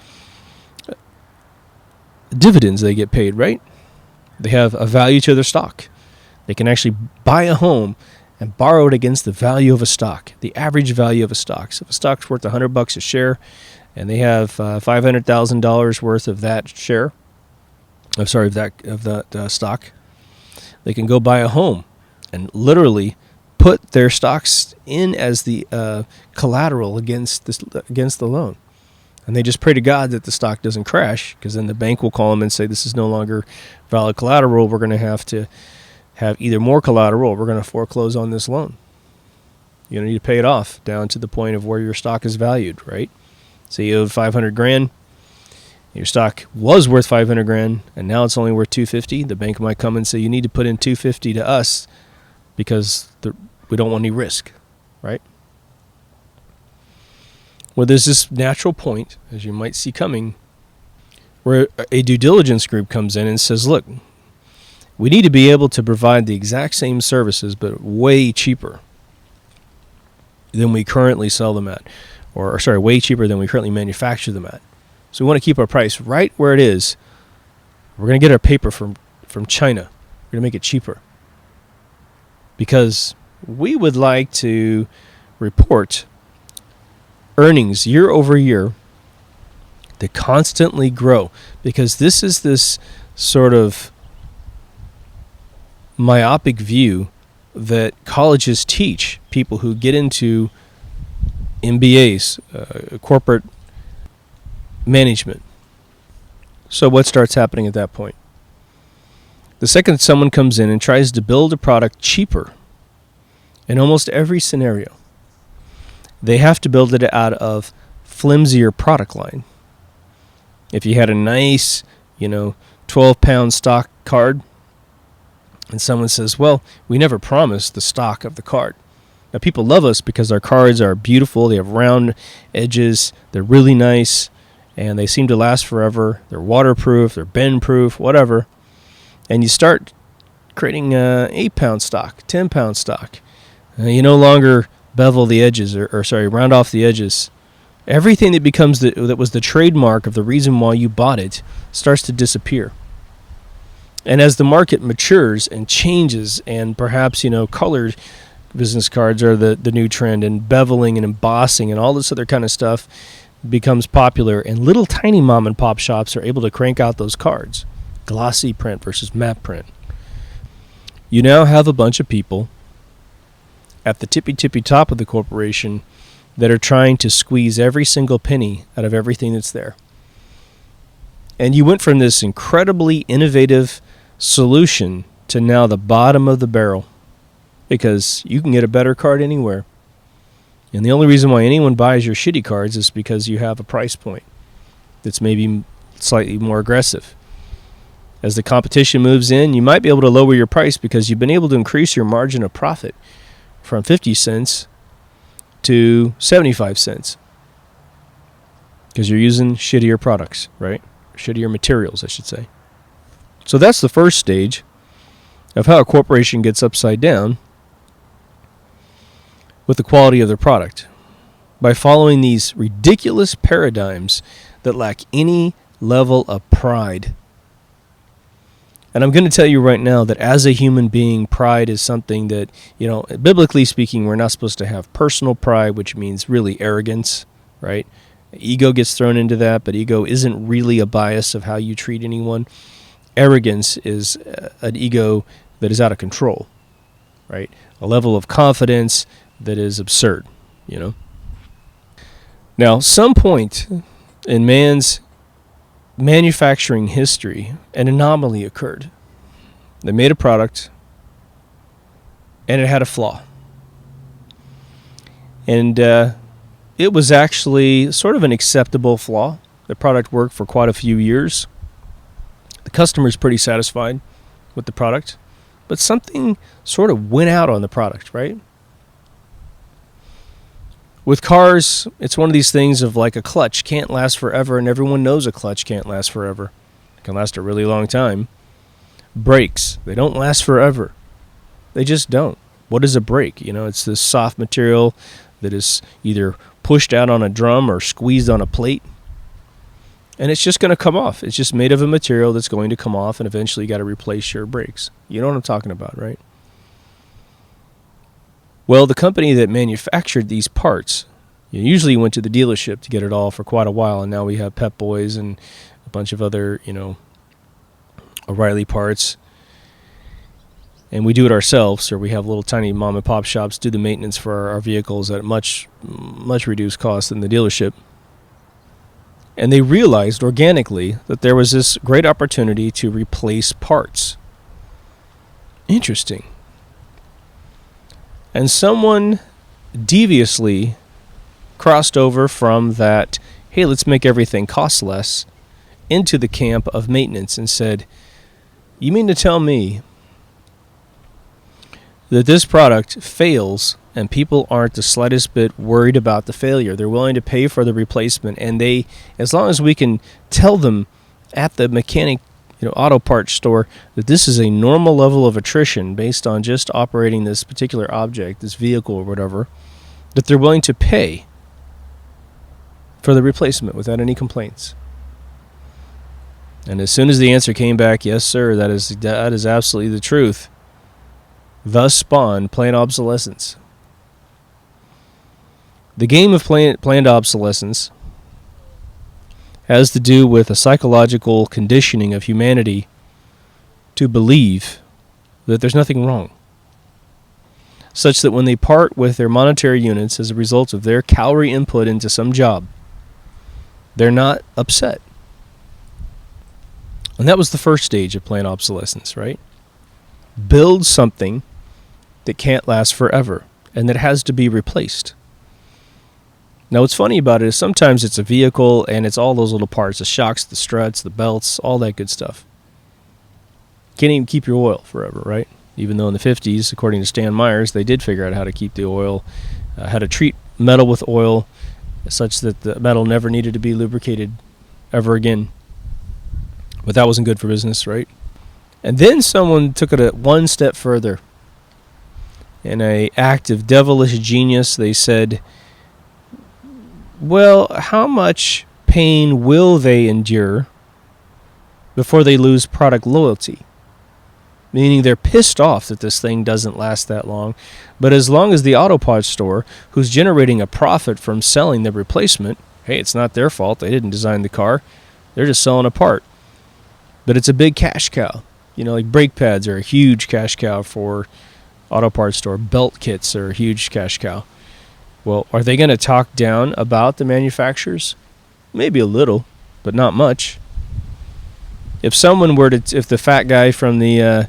dividends they get paid, right? They have a value to their stock. They can actually buy a home and borrow it against the value of a stock, the average value of a stock. So if a stock's worth $100 a share and they have $500,000 worth of that share, of that stock, they can go buy a home and literally put their stocks in as the collateral against the loan. And they just pray to God that the stock doesn't crash, because then the bank will call them and say, this is no longer valid collateral. We're going to have either more collateral or we're going to foreclose on this loan. You need to pay it off down to the point of where your stock is valued, right? So you owed 500 grand. Your stock was worth 500 grand, and now it's only worth 250. The bank might come and say, you need to put in 250 to us because we don't want any risk, right? Well, there's this natural point, as you might see coming, where a due diligence group comes in and says, look, we need to be able to provide the exact same services but way cheaper than we currently sell them at, or way cheaper than we currently manufacture them at. So we want to keep our price right where it is. We're going to get our paper from China. We're going to make it cheaper, because we would like to report earnings year over year that constantly grow, because this is this sort of myopic view that colleges teach people who get into MBAs, corporate management. So what starts happening at that point? The second someone comes in and tries to build a product cheaper, in almost every scenario, they have to build it out of flimsier product line. If you had a nice, 12-pound stock card, and someone says, well, we never promised the stock of the card. Now, people love us because our cards are beautiful. They have round edges. They're really nice, and they seem to last forever. They're waterproof. They're bend-proof, whatever. And you start creating 8-pound stock, 10-pound stock. You no longer bevel the edges, round off the edges. Everything that becomes that was the trademark of the reason why you bought it starts to disappear. And as the market matures and changes, and perhaps, colored business cards are the new trend, and beveling and embossing and all this other kind of stuff becomes popular, and little tiny mom and pop shops are able to crank out those cards. Glossy print versus matte print. You now have a bunch of people at the tippy top of the corporation that are trying to squeeze every single penny out of everything that's there. And you went from this incredibly innovative solution to now the bottom of the barrel, because you can get a better card anywhere. And the only reason why anyone buys your shitty cards is because you have a price point that's maybe slightly more aggressive. As the competition moves in, you might be able to lower your price because you've been able to increase your margin of profit from 50 cents to 75 cents because you're using shittier products, right? Shittier materials, I should say. So that's the first stage of how a corporation gets upside down with the quality of their product, by following these ridiculous paradigms that lack any level of pride. And I'm going to tell you right now that as a human being, pride is something that, biblically speaking, we're not supposed to have personal pride, which means really arrogance, right? Ego gets thrown into that, but ego isn't really a bias of how you treat anyone. Arrogance is an ego that is out of control, right? A level of confidence that is absurd, Now, some point in man's manufacturing history, an anomaly occurred. They made a product, and it had a flaw. And it was actually sort of an acceptable flaw. The product worked for quite a few years. The customer's pretty satisfied with the product, but something sort of went out on the product, right? With cars, it's one of these things of like a clutch can't last forever, and everyone knows a clutch can't last forever. It can last a really long time. Brakes, they don't last forever. They just don't. What is a brake? It's this soft material that is either pushed out on a drum or squeezed on a plate, and it's just going to come off. It's just made of a material that's going to come off, and eventually you got to replace your brakes. You know what I'm talking about, right? Well, the company that manufactured these parts, usually went to the dealership to get it all for quite a while, and now we have Pep Boys and a bunch of other, O'Reilly parts. and we do it ourselves, or we have little tiny mom and pop shops do the maintenance for our vehicles at much reduced cost than the dealership. And they realized organically that there was this great opportunity to replace parts. Interesting. And someone deviously crossed over from that, hey, let's make everything cost less, into the camp of maintenance and said, you mean to tell me that this product fails and people aren't the slightest bit worried about the failure? They're willing to pay for the replacement, and they, as long as we can tell them at the mechanic, auto parts store, that this is a normal level of attrition based on just operating this particular object, this vehicle or whatever, that they're willing to pay for the replacement without any complaints. And as soon as the answer came back, yes, sir, that is absolutely the truth, thus spawned planned obsolescence. The game of planned obsolescence has to do with a psychological conditioning of humanity to believe that there's nothing wrong, such that when they part with their monetary units as a result of their calorie input into some job, they're not upset. And that was the first stage of planned obsolescence, right? Build something that can't last forever and that has to be replaced. Now, what's funny about it is sometimes it's a vehicle and it's all those little parts, the shocks, the struts, the belts, all that good stuff. Can't even keep your oil forever, right? Even though in the 50s, according to Stan Myers, they did figure out how to keep the oil, how to treat metal with oil such that the metal never needed to be lubricated ever again. But that wasn't good for business, right? And then someone took it one step further. In an act of devilish genius, they said, well, how much pain will they endure before they lose product loyalty? Meaning they're pissed off that this thing doesn't last that long. But as long as the auto parts store, who's generating a profit from selling the replacement, hey, it's not their fault. They didn't design the car. They're just selling a part. But it's a big cash cow. Like brake pads are a huge cash cow for auto parts store. Belt kits are a huge cash cow. Well, are they going to talk down about the manufacturers? Maybe a little, but not much. If someone were to, if the fat guy from the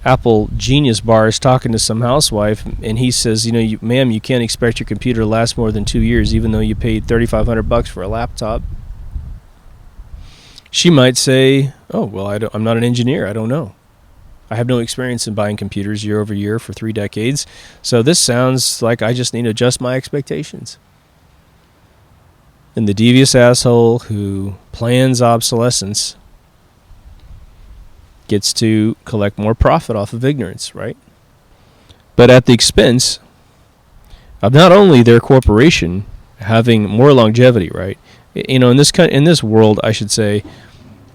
Apple Genius Bar is talking to some housewife and he says, ma'am, you can't expect your computer to last more than 2 years, even though you paid $3,500 for a laptop, she might say, oh, well, I'm not an engineer. I don't know. I have no experience in buying computers year over year for 3 decades. So this sounds like I just need to adjust my expectations. And the devious asshole who plans obsolescence gets to collect more profit off of ignorance, right? But at the expense of not only their corporation having more longevity, right? In this world, I should say,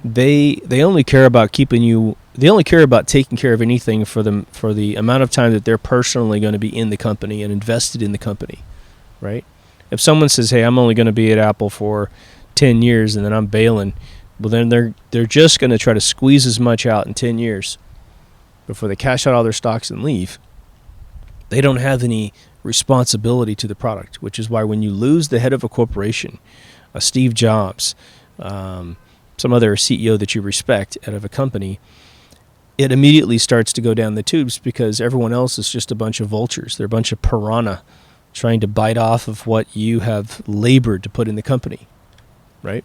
they only care about keeping you. They only care about taking care of anything for the amount of time that they're personally going to be in the company and invested in the company, right? If someone says, "Hey, I'm only going to be at Apple for 10 years and then I'm bailing," well, then they're just going to try to squeeze as much out in 10 years before they cash out all their stocks and leave. They don't have any responsibility to the product, which is why when you lose the head of a corporation, a Steve Jobs, some other CEO that you respect out of a company, it immediately starts to go down the tubes because everyone else is just a bunch of vultures. They're a bunch of piranha trying to bite off of what you have labored to put in the company, right?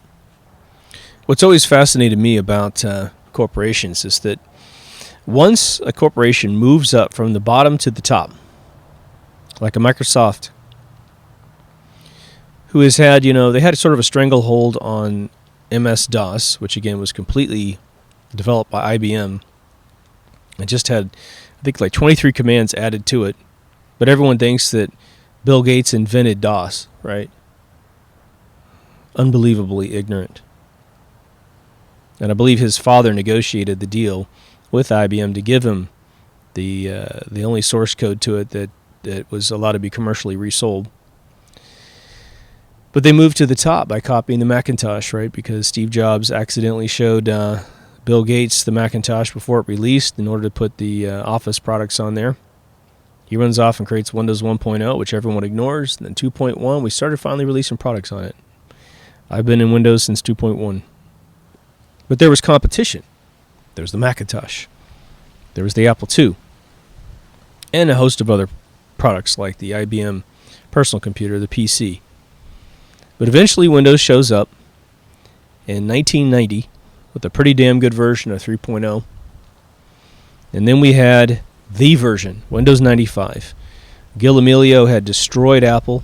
What's always fascinated me about corporations is that once a corporation moves up from the bottom to the top, like a Microsoft, who has had, they had sort of a stranglehold on MS-DOS, which again was completely developed by IBM. It just had, I think, like 23 commands added to it. But everyone thinks that Bill Gates invented DOS, right? Unbelievably ignorant. And I believe his father negotiated the deal with IBM to give him the only source code to it that was allowed to be commercially resold. But they moved to the top by copying the Macintosh, right? Because Steve Jobs accidentally showed Bill Gates, the Macintosh, before it released, in order to put the Office products on there, he runs off and creates Windows 1.0, which everyone ignores. And then 2.1, we started finally releasing products on it. I've been in Windows since 2.1. But there was competition. There was the Macintosh. There was the Apple II. And a host of other products like the IBM personal computer, the PC. But eventually Windows shows up in 1990 with a pretty damn good version of 3.0. And then we had the version, Windows 95. Gil Amelio had destroyed Apple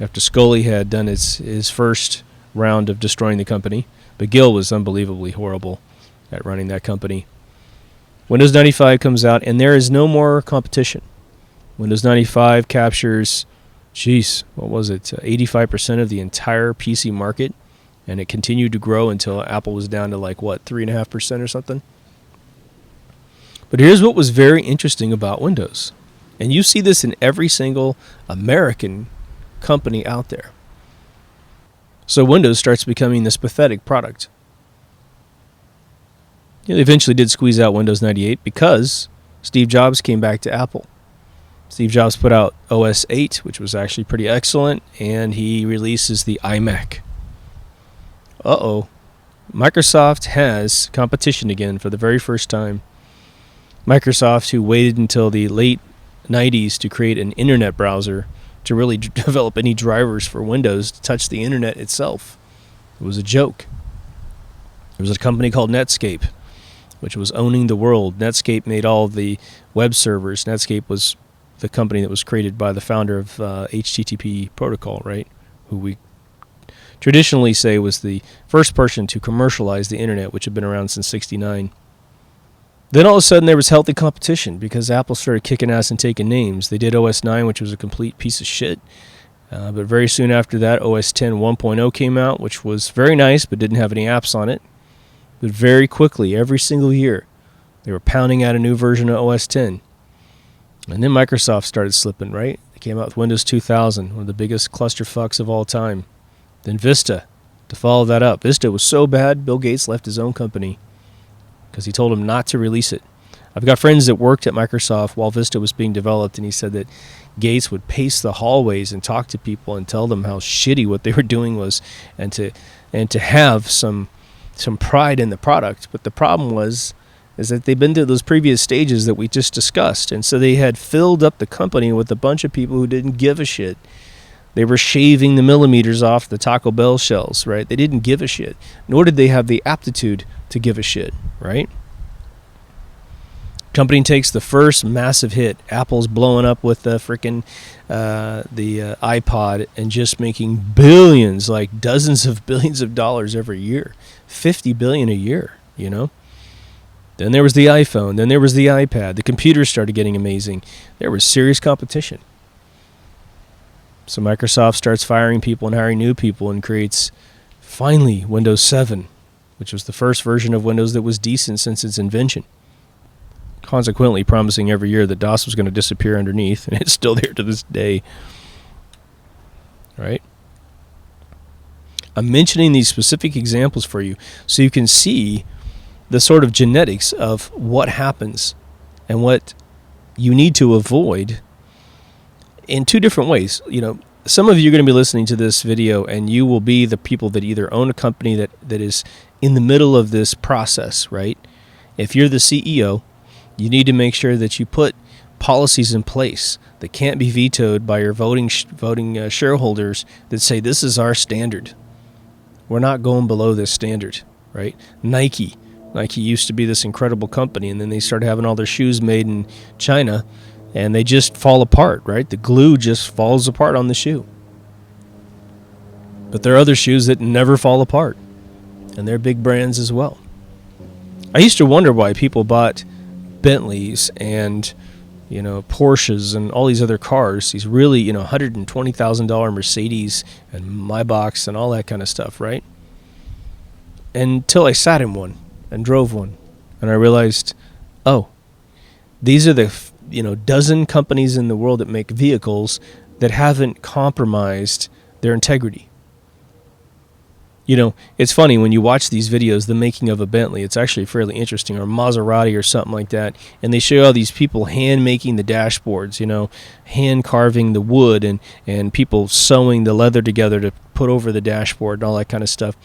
after Scully had done his first round of destroying the company. But Gil was unbelievably horrible at running that company. Windows 95 comes out, and there is no more competition. Windows 95 captures, 85% of the entire PC market, and it continued to grow until Apple was down to 3.5% or something. But here's what was very interesting about Windows. And you see this in every single American company out there. So Windows starts becoming this pathetic product. They eventually did squeeze out Windows 98 because Steve Jobs came back to Apple. Steve Jobs put out OS 8, which was actually pretty excellent, and he releases the iMac. Microsoft has competition again for the very first time. Microsoft, who waited until the late 90s to create an internet browser to really develop any drivers for Windows to touch the internet itself. It was a joke. There was a company called Netscape, which was owning the world. Netscape made all of the web servers. Netscape was the company that was created by the founder of HTTP protocol, right? Who we traditionally say was the first person to commercialize the internet, which had been around since '69. Then all of a sudden there was healthy competition because Apple started kicking ass and taking names. They did OS 9, which was a complete piece of shit. But very soon after that, OS 10 1.0 came out, which was very nice but didn't have any apps on it. But very quickly, every single year, they were pounding out a new version of OS 10. And then Microsoft started slipping, right? They came out with Windows 2000, one of the biggest clusterfucks of all time. Then Vista, to follow that up. Vista was so bad, Bill Gates left his own company because he told him not to release it. I've got friends that worked at Microsoft while Vista was being developed, and he said that Gates would pace the hallways and talk to people and tell them how shitty what they were doing was, and to have some pride in the product. But the problem is that they've been through those previous stages that we just discussed, and so they had filled up the company with a bunch of people who didn't give a shit. They were shaving the millimeters off the Taco Bell shells, right? They didn't give a shit, nor did they have the aptitude to give a shit, right? Company takes the first massive hit. Apple's blowing up with the freaking the iPod and just making billions, like dozens of billions of dollars every year, $50 billion a year, you know. Then there was the iPhone. Then there was the iPad. The computers started getting amazing. There was serious competition. So Microsoft starts firing people and hiring new people and creates finally Windows 7, which was the first version of Windows that was decent since its invention. Consequently promising every year that DOS was going to disappear underneath, and it's still there to this day. Right? I'm mentioning these specific examples for you so you can see the sort of genetics of what happens and what you need to avoid in two different ways. You know, some of you are going to be listening to this video and you will be the people that either own a company that is in the middle of this process, right? If you're the CEO, you need to make sure that you put policies in place that can't be vetoed by your voting shareholders that say this is our standard. We're not going below this standard, right? Nike used to be this incredible company, and then they started having all their shoes made in China, and they just fall apart, right? The glue just falls apart on the shoe. But there are other shoes that never fall apart, and they're big brands as well. I used to wonder why people bought Bentleys and, you know, Porsches and all these other cars, these really, you know, $120,000 Mercedes and Maybachs and all that kind of stuff, right? Until I sat in one and drove one, and I realized, oh, these are the, you know, dozen companies in the world that make vehicles that haven't compromised their integrity. You know, it's funny when you watch these videos, the making of a Bentley, it's actually fairly interesting, or Maserati or something like that, and they show you all these people hand making the dashboards, you know, hand carving the wood, and people sewing the leather together to put over the dashboard and all that kind of stuff.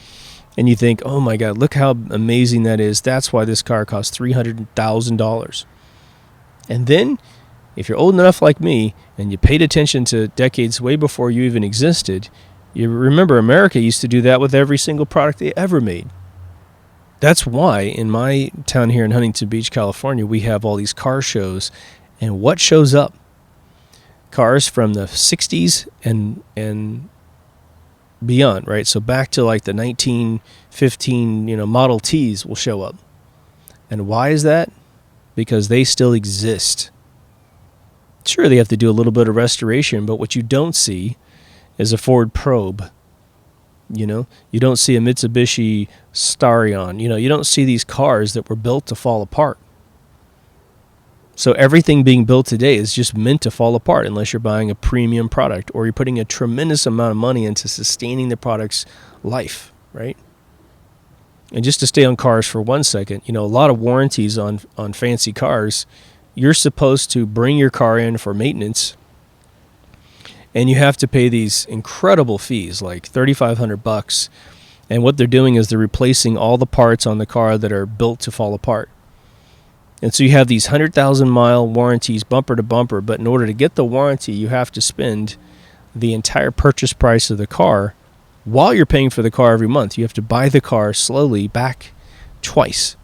And you think, oh my God, look how amazing that is. That's why this car costs $300,000. And then, if you're old enough like me, and you paid attention to decades way before you even existed, you remember America used to do that with every single product they ever made. That's why in my town here in Huntington Beach, California, we have all these car shows. And what shows up? Cars from the 60s and beyond, right? So back to like the 1915, Model Ts will show up. And why is that? Because they still exist. Sure, they have to do a little bit of restoration, but what you don't see is a Ford Probe. You don't see a Mitsubishi Starion. You don't see these cars that were built to fall apart. So everything being built today is just meant to fall apart unless you're buying a premium product or you're putting a tremendous amount of money into sustaining the product's life, right? And just to stay on cars for 1 second, a lot of warranties on fancy cars, you're supposed to bring your car in for maintenance, and you have to pay these incredible fees, like $3,500. And what they're doing is they're replacing all the parts on the car that are built to fall apart. And so you have these 100,000-mile warranties bumper to bumper, but in order to get the warranty, you have to spend the entire purchase price of the car while you're paying for the car every month. You have to buy the car slowly back twice.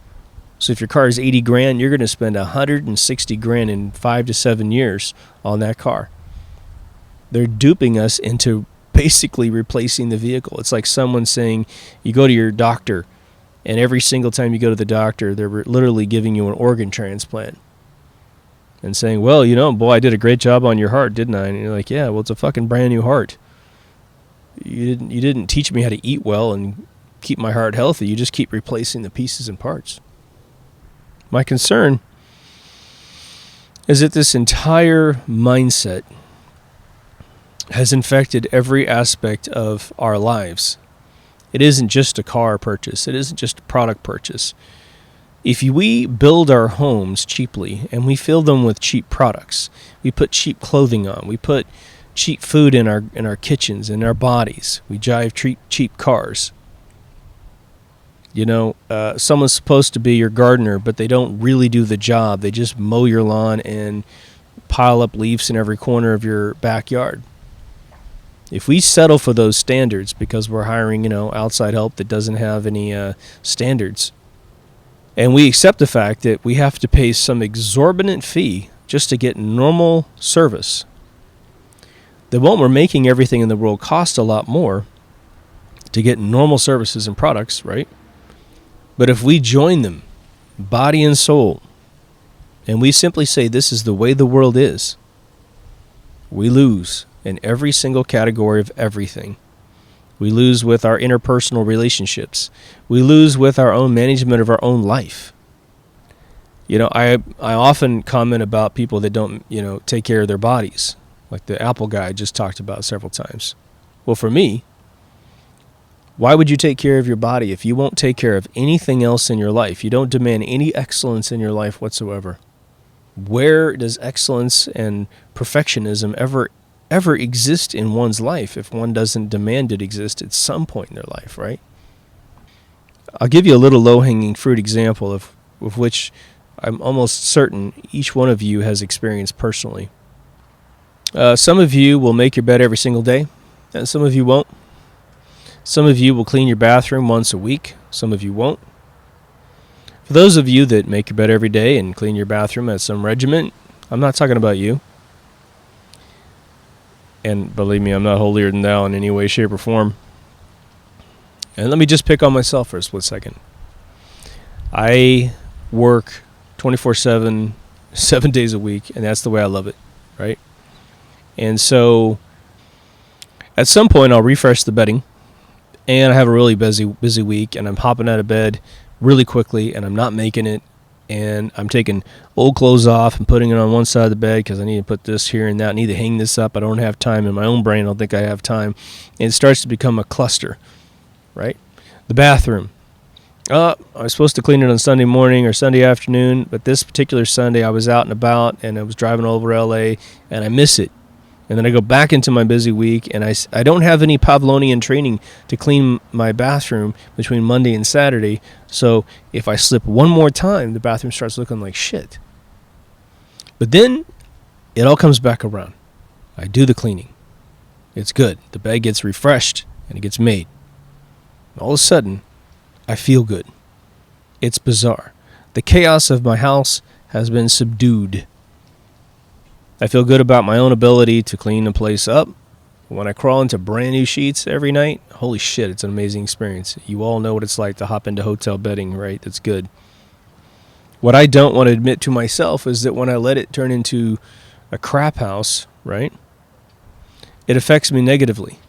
So if your car is $80,000, you're going to spend $160,000 in 5 to 7 years on that car. They're duping us into basically replacing the vehicle. It's like someone saying you go to your doctor, and every single time you go to the doctor, they're literally giving you an organ transplant and saying, well, boy, I did a great job on your heart, didn't I? And you're like, yeah, well, it's a fucking brand new heart. You didn't teach me how to eat well and keep my heart healthy. You just keep replacing the pieces and parts. My concern is that this entire mindset has infected every aspect of our lives. It isn't just a car purchase. It isn't just a product purchase. If we build our homes cheaply and we fill them with cheap products, we put cheap clothing on, we put cheap food in our kitchens, in our bodies, we drive cheap cars. Someone's supposed to be your gardener, but they don't really do the job. They just mow your lawn and pile up leaves in every corner of your backyard. If we settle for those standards because we're hiring, outside help that doesn't have any standards, and we accept the fact that we have to pay some exorbitant fee just to get normal service, then we're making everything in the world cost a lot more to get normal services and products, right? But if we join them, body and soul, and we simply say this is the way the world is, we lose in every single category of everything. We lose with our interpersonal relationships. We lose with our own management of our own life. I often comment about people that don't, take care of their bodies, like the Apple guy I just talked about several times. Well, for me, why would you take care of your body if you won't take care of anything else in your life? You don't demand any excellence in your life whatsoever. Where does excellence and perfectionism ever exist in one's life if one doesn't demand it exist at some point in their life, right? I'll give you a little low-hanging fruit example of which I'm almost certain each one of you has experienced personally. Some of you will make your bed every single day, and some of you won't. Some of you will clean your bathroom once a week. Some of you won't. For those of you that make your bed every day and clean your bathroom at some regiment, I'm not talking about you. And believe me, I'm not holier than thou in any way, shape, or form. And let me just pick on myself for a split second. I work 24/7, 7 days a week, and that's the way I love it, right? And so at some point, I'll refresh the bedding, and I have a really busy week, and I'm hopping out of bed really quickly, and I'm not making it, and I'm taking old clothes off and putting it on one side of the bed because I need to put this here and that. I need to hang this up. I don't have time. In my own brain, I don't think I have time. And it starts to become a cluster. right? The bathroom. I was supposed to clean it on Sunday morning or Sunday afternoon, but this particular Sunday I was out and about and I was driving over LA and I miss it. And then I go back into my busy week and I don't have any Pavlovian training to clean my bathroom between Monday and Saturday. So if I slip one more time, the bathroom starts looking like shit. But then it all comes back around. I do the cleaning. It's good. The bed gets refreshed and it gets made. All of a sudden, I feel good. It's bizarre. The chaos of my house has been subdued. I feel good about my own ability to clean the place up. When I crawl into brand new sheets every night, holy shit, it's an amazing experience. You all know what it's like to hop into hotel bedding, right? That's good. What I don't want to admit to myself is that when I let it turn into a crap house, right, it affects me negatively.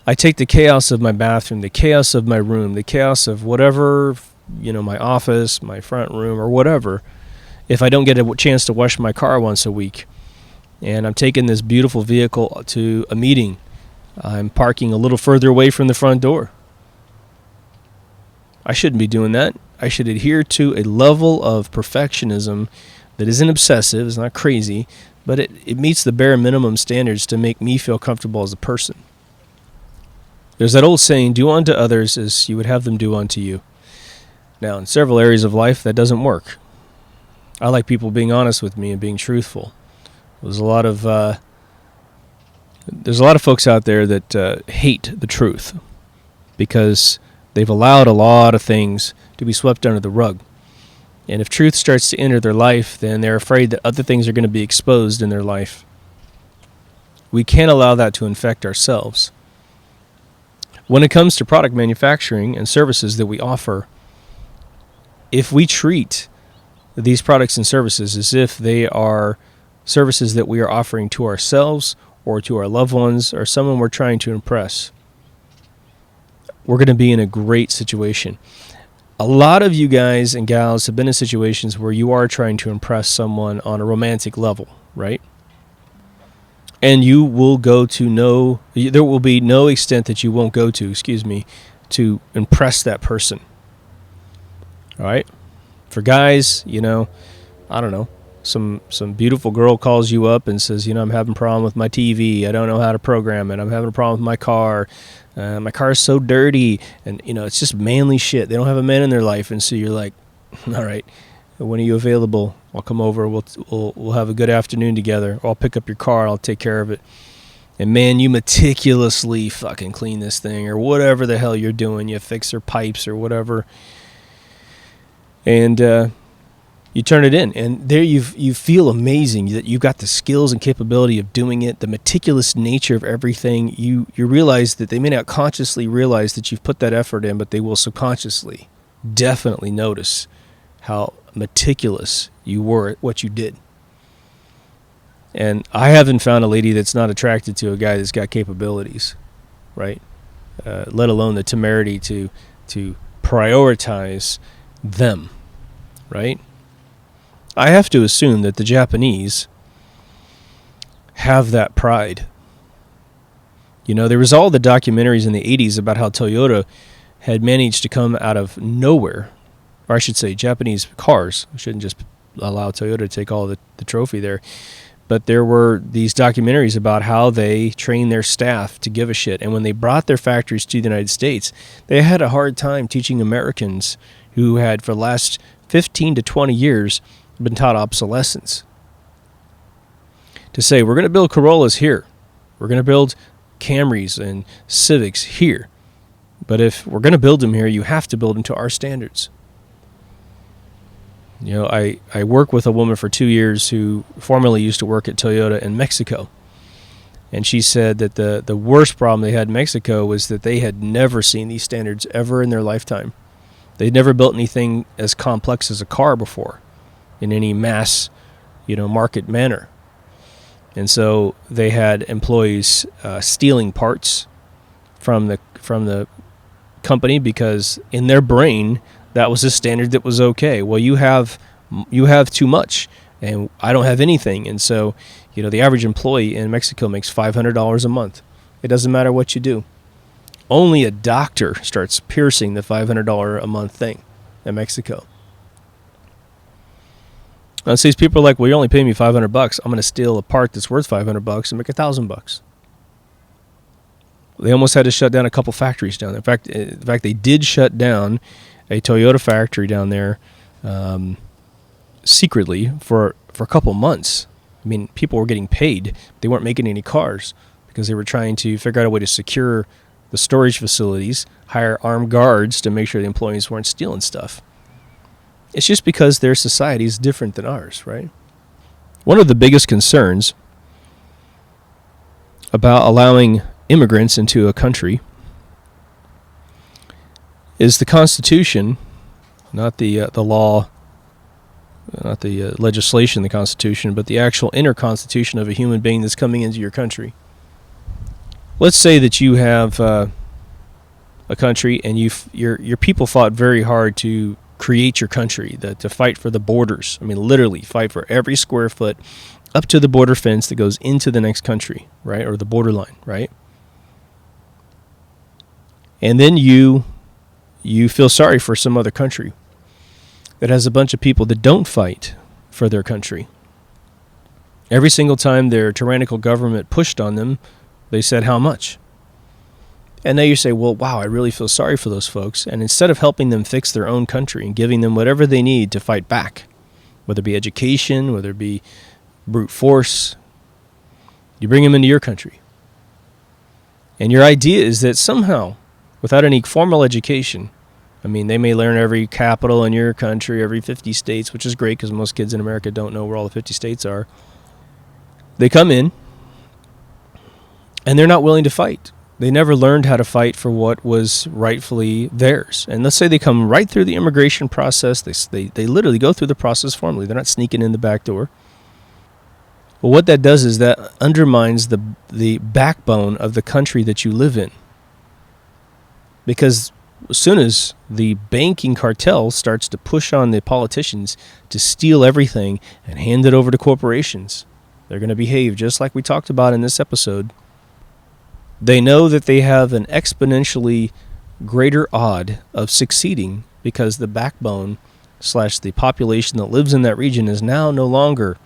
I take the chaos of my bathroom, the chaos of my room, the chaos of whatever, my office, my front room, or whatever, if I don't get a chance to wash my car once a week, and I'm taking this beautiful vehicle to a meeting, I'm parking a little further away from the front door. I shouldn't be doing that. I should adhere to a level of perfectionism that isn't obsessive, it's not crazy, but it meets the bare minimum standards to make me feel comfortable as a person. There's that old saying, do unto others as you would have them do unto you. Now, in several areas of life, that doesn't work. I like people being honest with me and being truthful. There's a lot of folks out there that hate the truth because they've allowed a lot of things to be swept under the rug. And if truth starts to enter their life, then they're afraid that other things are going to be exposed in their life. We can't allow that to infect ourselves. When it comes to product manufacturing and services that we offer, if we treat these products and services as if they are services that we are offering to ourselves or to our loved ones or someone we're trying to impress, we're going to be in a great situation. A lot of you guys and gals have been in situations where you are trying to impress someone on a romantic level, right? And you will go to there will be no extent that you won't go to, to impress that person. All right? For guys, I don't know, some beautiful girl calls you up and says, I'm having a problem with my TV. I don't know how to program it. I'm having a problem with my car. My car is so dirty. And, it's just manly shit. They don't have a man in their life. And so you're like, all right, when are you available? I'll come over. We'll have a good afternoon together. Or I'll pick up your car. I'll take care of it. And man, you meticulously fucking clean this thing or whatever the hell you're doing. You fix their pipes or whatever. And you turn it in. And there you feel amazing that you've got the skills and capability of doing it, the meticulous nature of everything. You realize that they may not consciously realize that you've put that effort in, but they will subconsciously definitely notice how meticulous you were at what you did. And I haven't found a lady that's not attracted to a guy that's got capabilities, right? Let alone the temerity to prioritize them, right? I have to assume that the Japanese have that pride. There was all the documentaries in the 80s about how Toyota had managed to come out of nowhere, or I should say Japanese cars. We shouldn't just allow Toyota to take all the trophy there. But there were these documentaries about how they trained their staff to give a shit. And when they brought their factories to the United States, they had a hard time teaching Americans who had, for the last 15 to 20 years, been taught obsolescence. To say, we're going to build Corollas here. We're going to build Camrys and Civics here. But if we're going to build them here, you have to build them to our standards. I worked with a woman for 2 years who formerly used to work at Toyota in Mexico. And she said that the worst problem they had in Mexico was that they had never seen these standards ever in their lifetime. They'd never built anything as complex as a car before in any mass, market manner. And so they had employees stealing parts from the company because in their brain that was a standard that was okay. Well, you have too much, and I don't have anything. And so, the average employee in Mexico makes $500 a month. It doesn't matter what you do. only a doctor starts piercing the $500 a month thing in Mexico. And so these people are like, well, you're only paying me $500. I'm going to steal a part that's worth $500 and make $1,000. They almost had to shut down a couple factories down there. In fact, they did shut down a Toyota factory down there secretly for a couple months. I mean, people were getting paid. They weren't making any cars because they were trying to figure out a way to secure the storage facilities, hire armed guards to make sure the employees weren't stealing stuff. It's just because their society is different than ours, right? One of the biggest concerns about allowing immigrants into a country is the Constitution, not the law, not the legislation, the Constitution, but the actual inner constitution of a human being that's coming into your country. Let's say that you have a country and your people fought very hard to create your country, to fight for the borders. I mean, literally fight for every square foot up to the border fence that goes into the next country, right? Or the borderline, right? And then you feel sorry for some other country that has a bunch of people that don't fight for their country. Every single time their tyrannical government pushed on them, they said, how much? And now you say, well, wow, I really feel sorry for those folks. And instead of helping them fix their own country and giving them whatever they need to fight back, whether it be education, whether it be brute force, you bring them into your country. And your idea is that somehow, without any formal education, I mean, they may learn every capital in your country, every 50 states, which is great because most kids in America don't know where all the 50 states are. They come in, and they're not willing to fight. They never learned how to fight for what was rightfully theirs. And let's say they come right through the immigration process. They literally go through the process formally. They're not sneaking in the back door. Well, what that does is that undermines the backbone of the country that you live in. Because as soon as the banking cartel starts to push on the politicians to steal everything and hand it over to corporations, they're going to behave just like we talked about in this episode. They know that they have an exponentially greater odd of succeeding because the backbone / the population that lives in that region is now no longer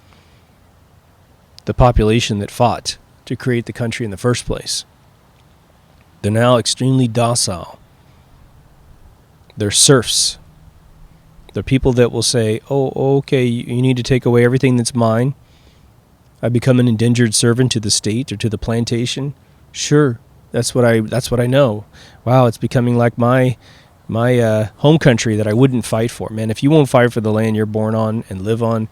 the population that fought to create the country in the first place. They're now extremely docile. They're serfs. They're people that will say, oh, okay, you need to take away everything that's mine. I become an indentured servant to the state or to the plantation. Sure, that's what I know. Wow, it's becoming like my home country that I wouldn't fight for. Man, if you won't fight for the land you're born on and live on,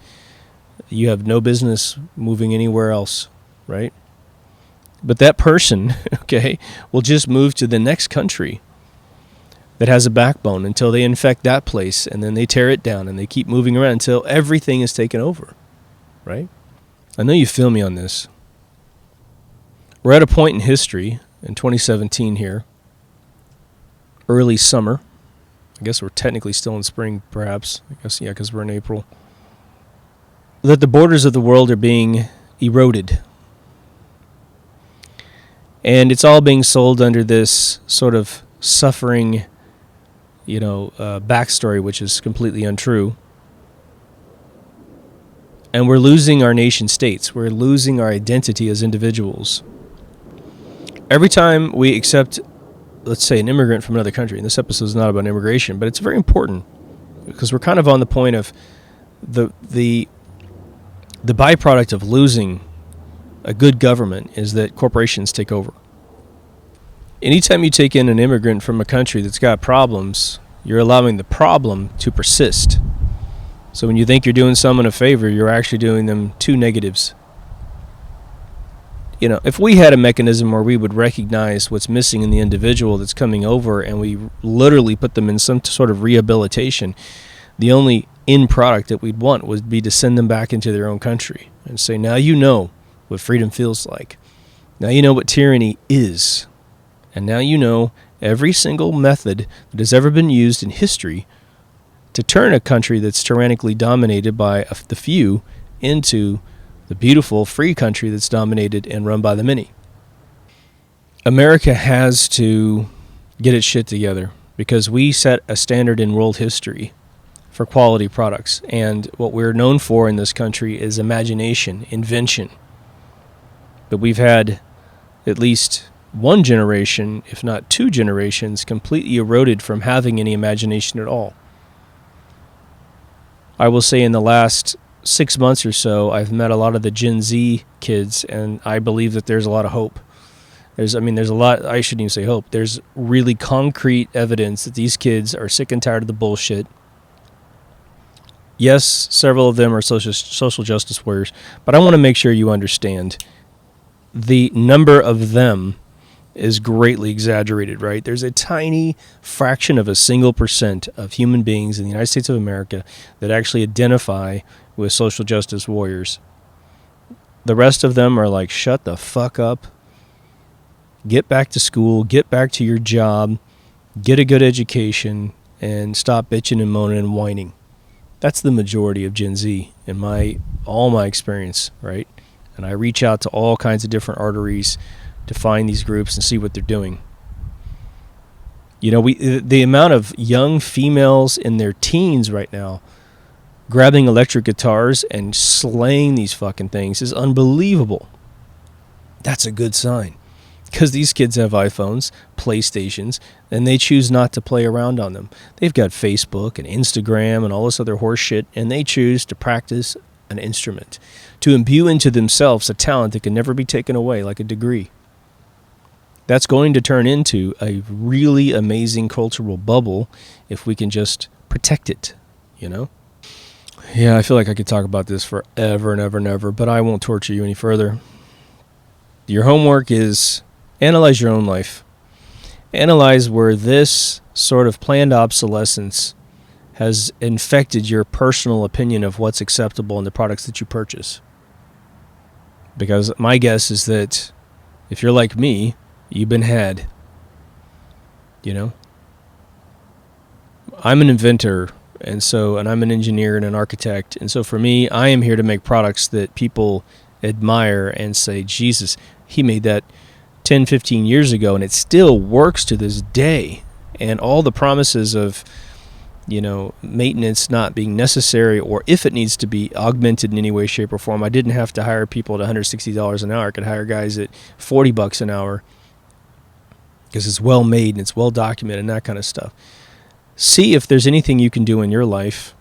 you have no business moving anywhere else, right? But that person, okay, will just move to the next country that has a backbone until they infect that place, and then they tear it down, and they keep moving around until everything is taken over, right? I know you feel me on this. We're at a point in history, in 2017 here, early summer. I guess we're technically still in spring, perhaps. I guess, yeah, because we're in April. That the borders of the world are being eroded. And it's all being sold under this sort of suffering, backstory, which is completely untrue. And we're losing our nation states. We're losing our identity as individuals. Every time we accept, let's say, an immigrant from another country, and this episode is not about immigration, but it's very important because we're kind of on the point of the byproduct of losing a good government is that corporations take over. Anytime you take in an immigrant from a country that's got problems, you're allowing the problem to persist. So when you think you're doing someone a favor, you're actually doing them two negatives. If we had a mechanism where we would recognize what's missing in the individual that's coming over and we literally put them in some sort of rehabilitation, the only end product that we'd want would be to send them back into their own country and say, now you know what freedom feels like. Now you know what tyranny is. And now you know every single method that has ever been used in history to turn a country that's tyrannically dominated by the few into the beautiful, free country that's dominated and run by the many. America has to get its shit together, because we set a standard in world history for quality products. And what we're known for in this country is imagination, invention. But we've had at least one generation, if not two generations, completely eroded from having any imagination at all. I will say in the last 6 months or so, I've met a lot of the Gen Z kids, and I believe that there's a lot of hope. There's a lot, I shouldn't even say hope. There's really concrete evidence that these kids are sick and tired of the bullshit. Yes, several of them are social justice warriors, but I want to make sure you understand the number of them is greatly exaggerated, right? There's a tiny fraction of a single % of human beings in the United States of America that actually identify with social justice warriors. The rest of them are like, shut the fuck up. Get back to school, get back to your job, get a good education, and stop bitching and moaning and whining. That's the majority of Gen Z in all my experience, right? And I reach out to all kinds of different arteries to find these groups and see what they're doing. You know, the amount of young females in their teens right now grabbing electric guitars and slaying these fucking things is unbelievable. That's a good sign. Because these kids have iPhones, PlayStations, and they choose not to play around on them. They've got Facebook and Instagram and all this other horse shit, and they choose to practice an instrument, to imbue into themselves a talent that can never be taken away, like a degree. That's going to turn into a really amazing cultural bubble if we can just protect it, you know? Yeah, I feel like I could talk about this forever and ever and ever, but I won't torture you any further. Your homework is analyze your own life. Analyze where this sort of planned obsolescence has infected your personal opinion of what's acceptable in the products that you purchase. Because my guess is that if you're like me, you've been had. You know? I'm an inventor, and I'm an engineer and an architect, and so for me, I am here to make products that people admire and say, Jesus, he made that 10, 15 years ago, and it still works to this day. And all the promises of, maintenance not being necessary, or if it needs to be augmented in any way, shape, or form, I didn't have to hire people at $160 an hour. I could hire guys at $40 an hour because it's well made and it's well documented and that kind of stuff. See if there's anything you can do in your life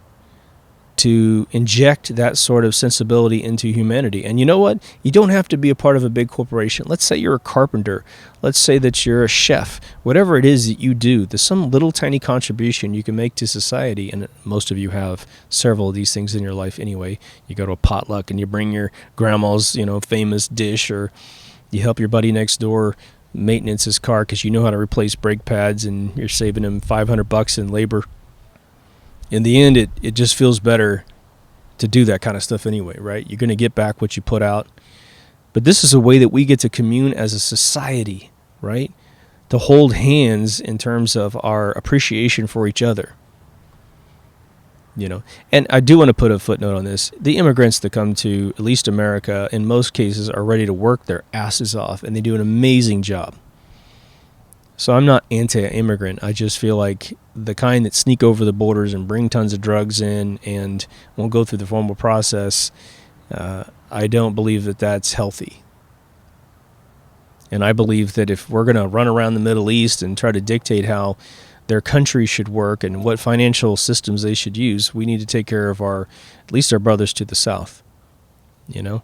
to inject that sort of sensibility into humanity. And you know what? You don't have to be a part of a big corporation. Let's say you're a carpenter. Let's say that you're a chef. Whatever it is that you do, there's some little tiny contribution you can make to society. And most of you have several of these things in your life anyway. You go to a potluck and you bring your grandma's, famous dish, or you help your buddy next door maintenance his car because you know how to replace brake pads and you're saving him $500 in labor. In the end, it just feels better to do that kind of stuff anyway, right? You're going to get back what you put out. But this is a way that we get to commune as a society, right? To hold hands in terms of our appreciation for each other. And I do want to put a footnote on this. The immigrants that come to at least America, in most cases, are ready to work their asses off, and they do an amazing job. So I'm not anti-immigrant. I just feel like the kind that sneak over the borders and bring tons of drugs in and won't go through the formal process, I don't believe that that's healthy. And I believe that if we're going to run around the Middle East and try to dictate how their country should work and what financial systems they should use, we need to take care of at least our brothers to the south, But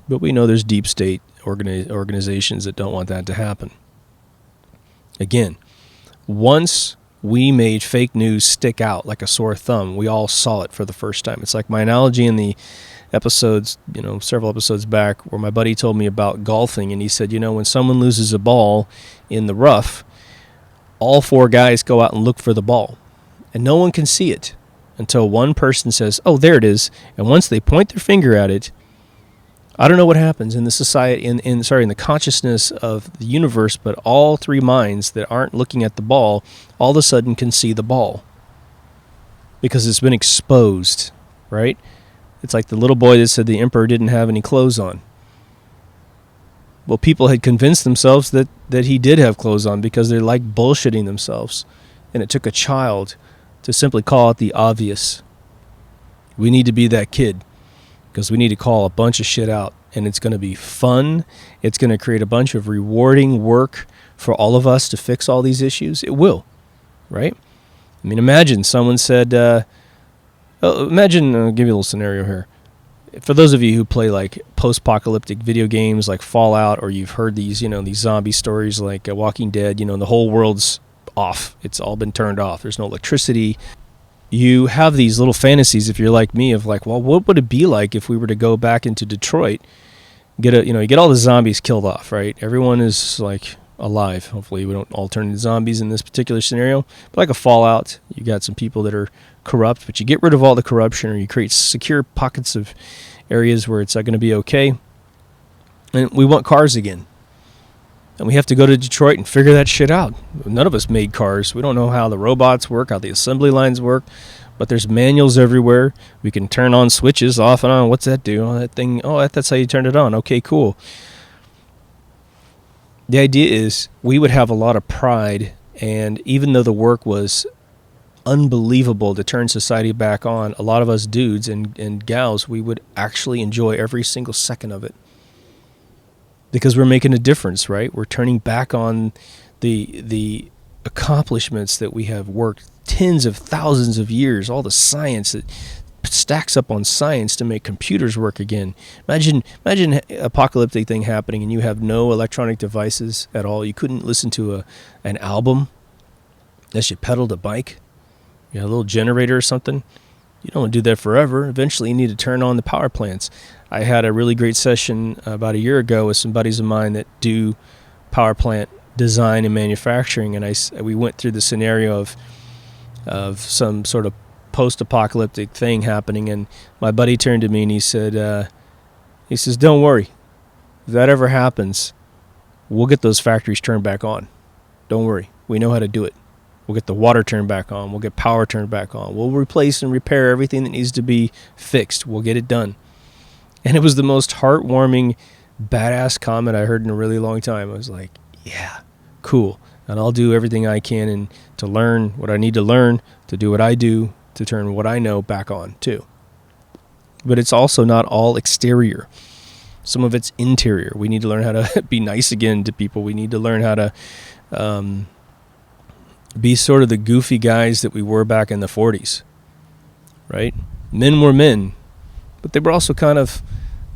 we know there's deep state organizations that don't want that to happen. Again, once we made fake news stick out like a sore thumb, we all saw it for the first time. It's like my analogy in the episodes, several episodes back, where my buddy told me about golfing, and he said, when someone loses a ball in the rough, all four guys go out and look for the ball, and no one can see it until one person says, oh, there it is. And once they point their finger at it, I don't know what happens in the society, in the consciousness of the universe, but all three minds that aren't looking at the ball all of a sudden can see the ball because it's been exposed, right? It's like the little boy that said the emperor didn't have any clothes on. Well, people had convinced themselves that he did have clothes on because they like bullshitting themselves. And it took a child to simply call out the obvious. We need to be that kid because we need to call a bunch of shit out. And it's going to be fun. It's going to create a bunch of rewarding work for all of us to fix all these issues. It will, right? I mean, imagine someone said, I'll give you a little scenario here. For those of you who play like post-apocalyptic video games like Fallout, or you've heard these, these zombie stories like Walking Dead, the whole world's off. It's all been turned off. There's no electricity. You have these little fantasies, if you're like me, of like, well, what would it be like if we were to go back into Detroit, you get all the zombies killed off, right? Everyone is like alive. Hopefully we don't all turn into zombies in this particular scenario. But like a Fallout, you got some people that are corrupt, but you get rid of all the corruption, or you create secure pockets of areas where it's going to be okay. And we want cars again. And we have to go to Detroit and figure that shit out. None of us made cars. We don't know how the robots work, how the assembly lines work, but there's manuals everywhere. We can turn on switches off and on. What's that do? Oh, that thing. Oh, that's how you turn it on. Okay, cool. The idea is we would have a lot of pride, and even though the work was unbelievable to turn society back on, a lot of us dudes and gals, we would actually enjoy every single second of it because we're making a difference, right? We're turning back on the accomplishments that we have worked tens of thousands of years, all the science that stacks up on science to make computers work again. Imagine an apocalyptic thing happening and you have no electronic devices at all. You couldn't listen to an album unless you pedaled a bike. You have a little generator or something. You don't want to do that forever. Eventually you need to turn on the power plants. I had a really great session about a year ago with some buddies of mine that do power plant design and manufacturing, and we went through the scenario of some sort of post-apocalyptic thing happening, and my buddy turned to me and he says, don't worry. If that ever happens, we'll get those factories turned back on. Don't worry. We know how to do it. We'll get the water turned back on. We'll get power turned back on. We'll replace and repair everything that needs to be fixed. We'll get it done. And it was the most heartwarming, badass comment I heard in a really long time. I was like, yeah, cool. And I'll do everything I can and to learn what I need to learn, to do what I do, to turn what I know back on too. But it's also not all exterior. Some of it's interior. We need to learn how to be nice again to people. We need to learn how to be sort of the goofy guys that we were back in the 40s, right? Men were men, but they were also kind of,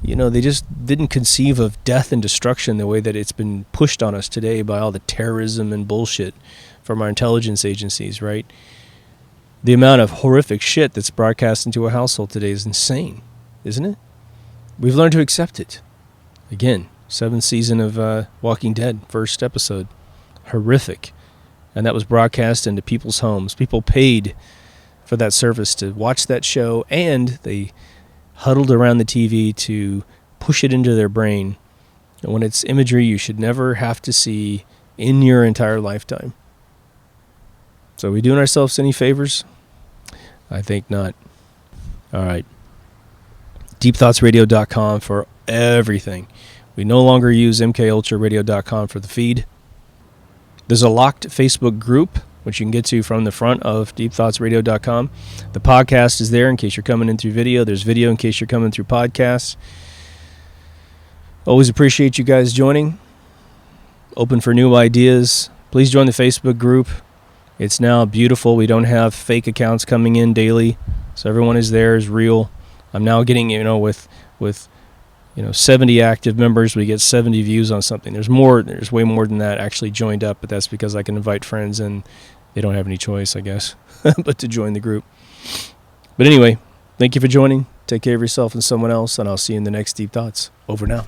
they just didn't conceive of death and destruction the way that it's been pushed on us today by all the terrorism and bullshit from our intelligence agencies, right? The amount of horrific shit that's broadcast into a household today is insane, isn't it? We've learned to accept it. Again, 7th season of Walking Dead, first episode. Horrific. And that was broadcast into people's homes. People paid for that service to watch that show, and they huddled around the TV to push it into their brain. And when it's imagery you should never have to see in your entire lifetime. So are we doing ourselves any favors? I think not. All right. DeepThoughtsRadio.com for everything. We no longer use MKUltraRadio.com for the feed. There's a locked Facebook group, which you can get to from the front of DeepThoughtsRadio.com. The podcast is there in case you're coming in through video. There's video in case you're coming through podcasts. Always appreciate you guys joining. Open for new ideas. Please join the Facebook group. It's now beautiful. We don't have fake accounts coming in daily, so everyone is there, is real. I'm now getting, with 70 active members, we get 70 views on something. There's way more than that actually joined up, but that's because I can invite friends and they don't have any choice, I guess, but to join the group. But anyway, thank you for joining. Take care of yourself and someone else, and I'll see you in the next Deep Thoughts. Over now.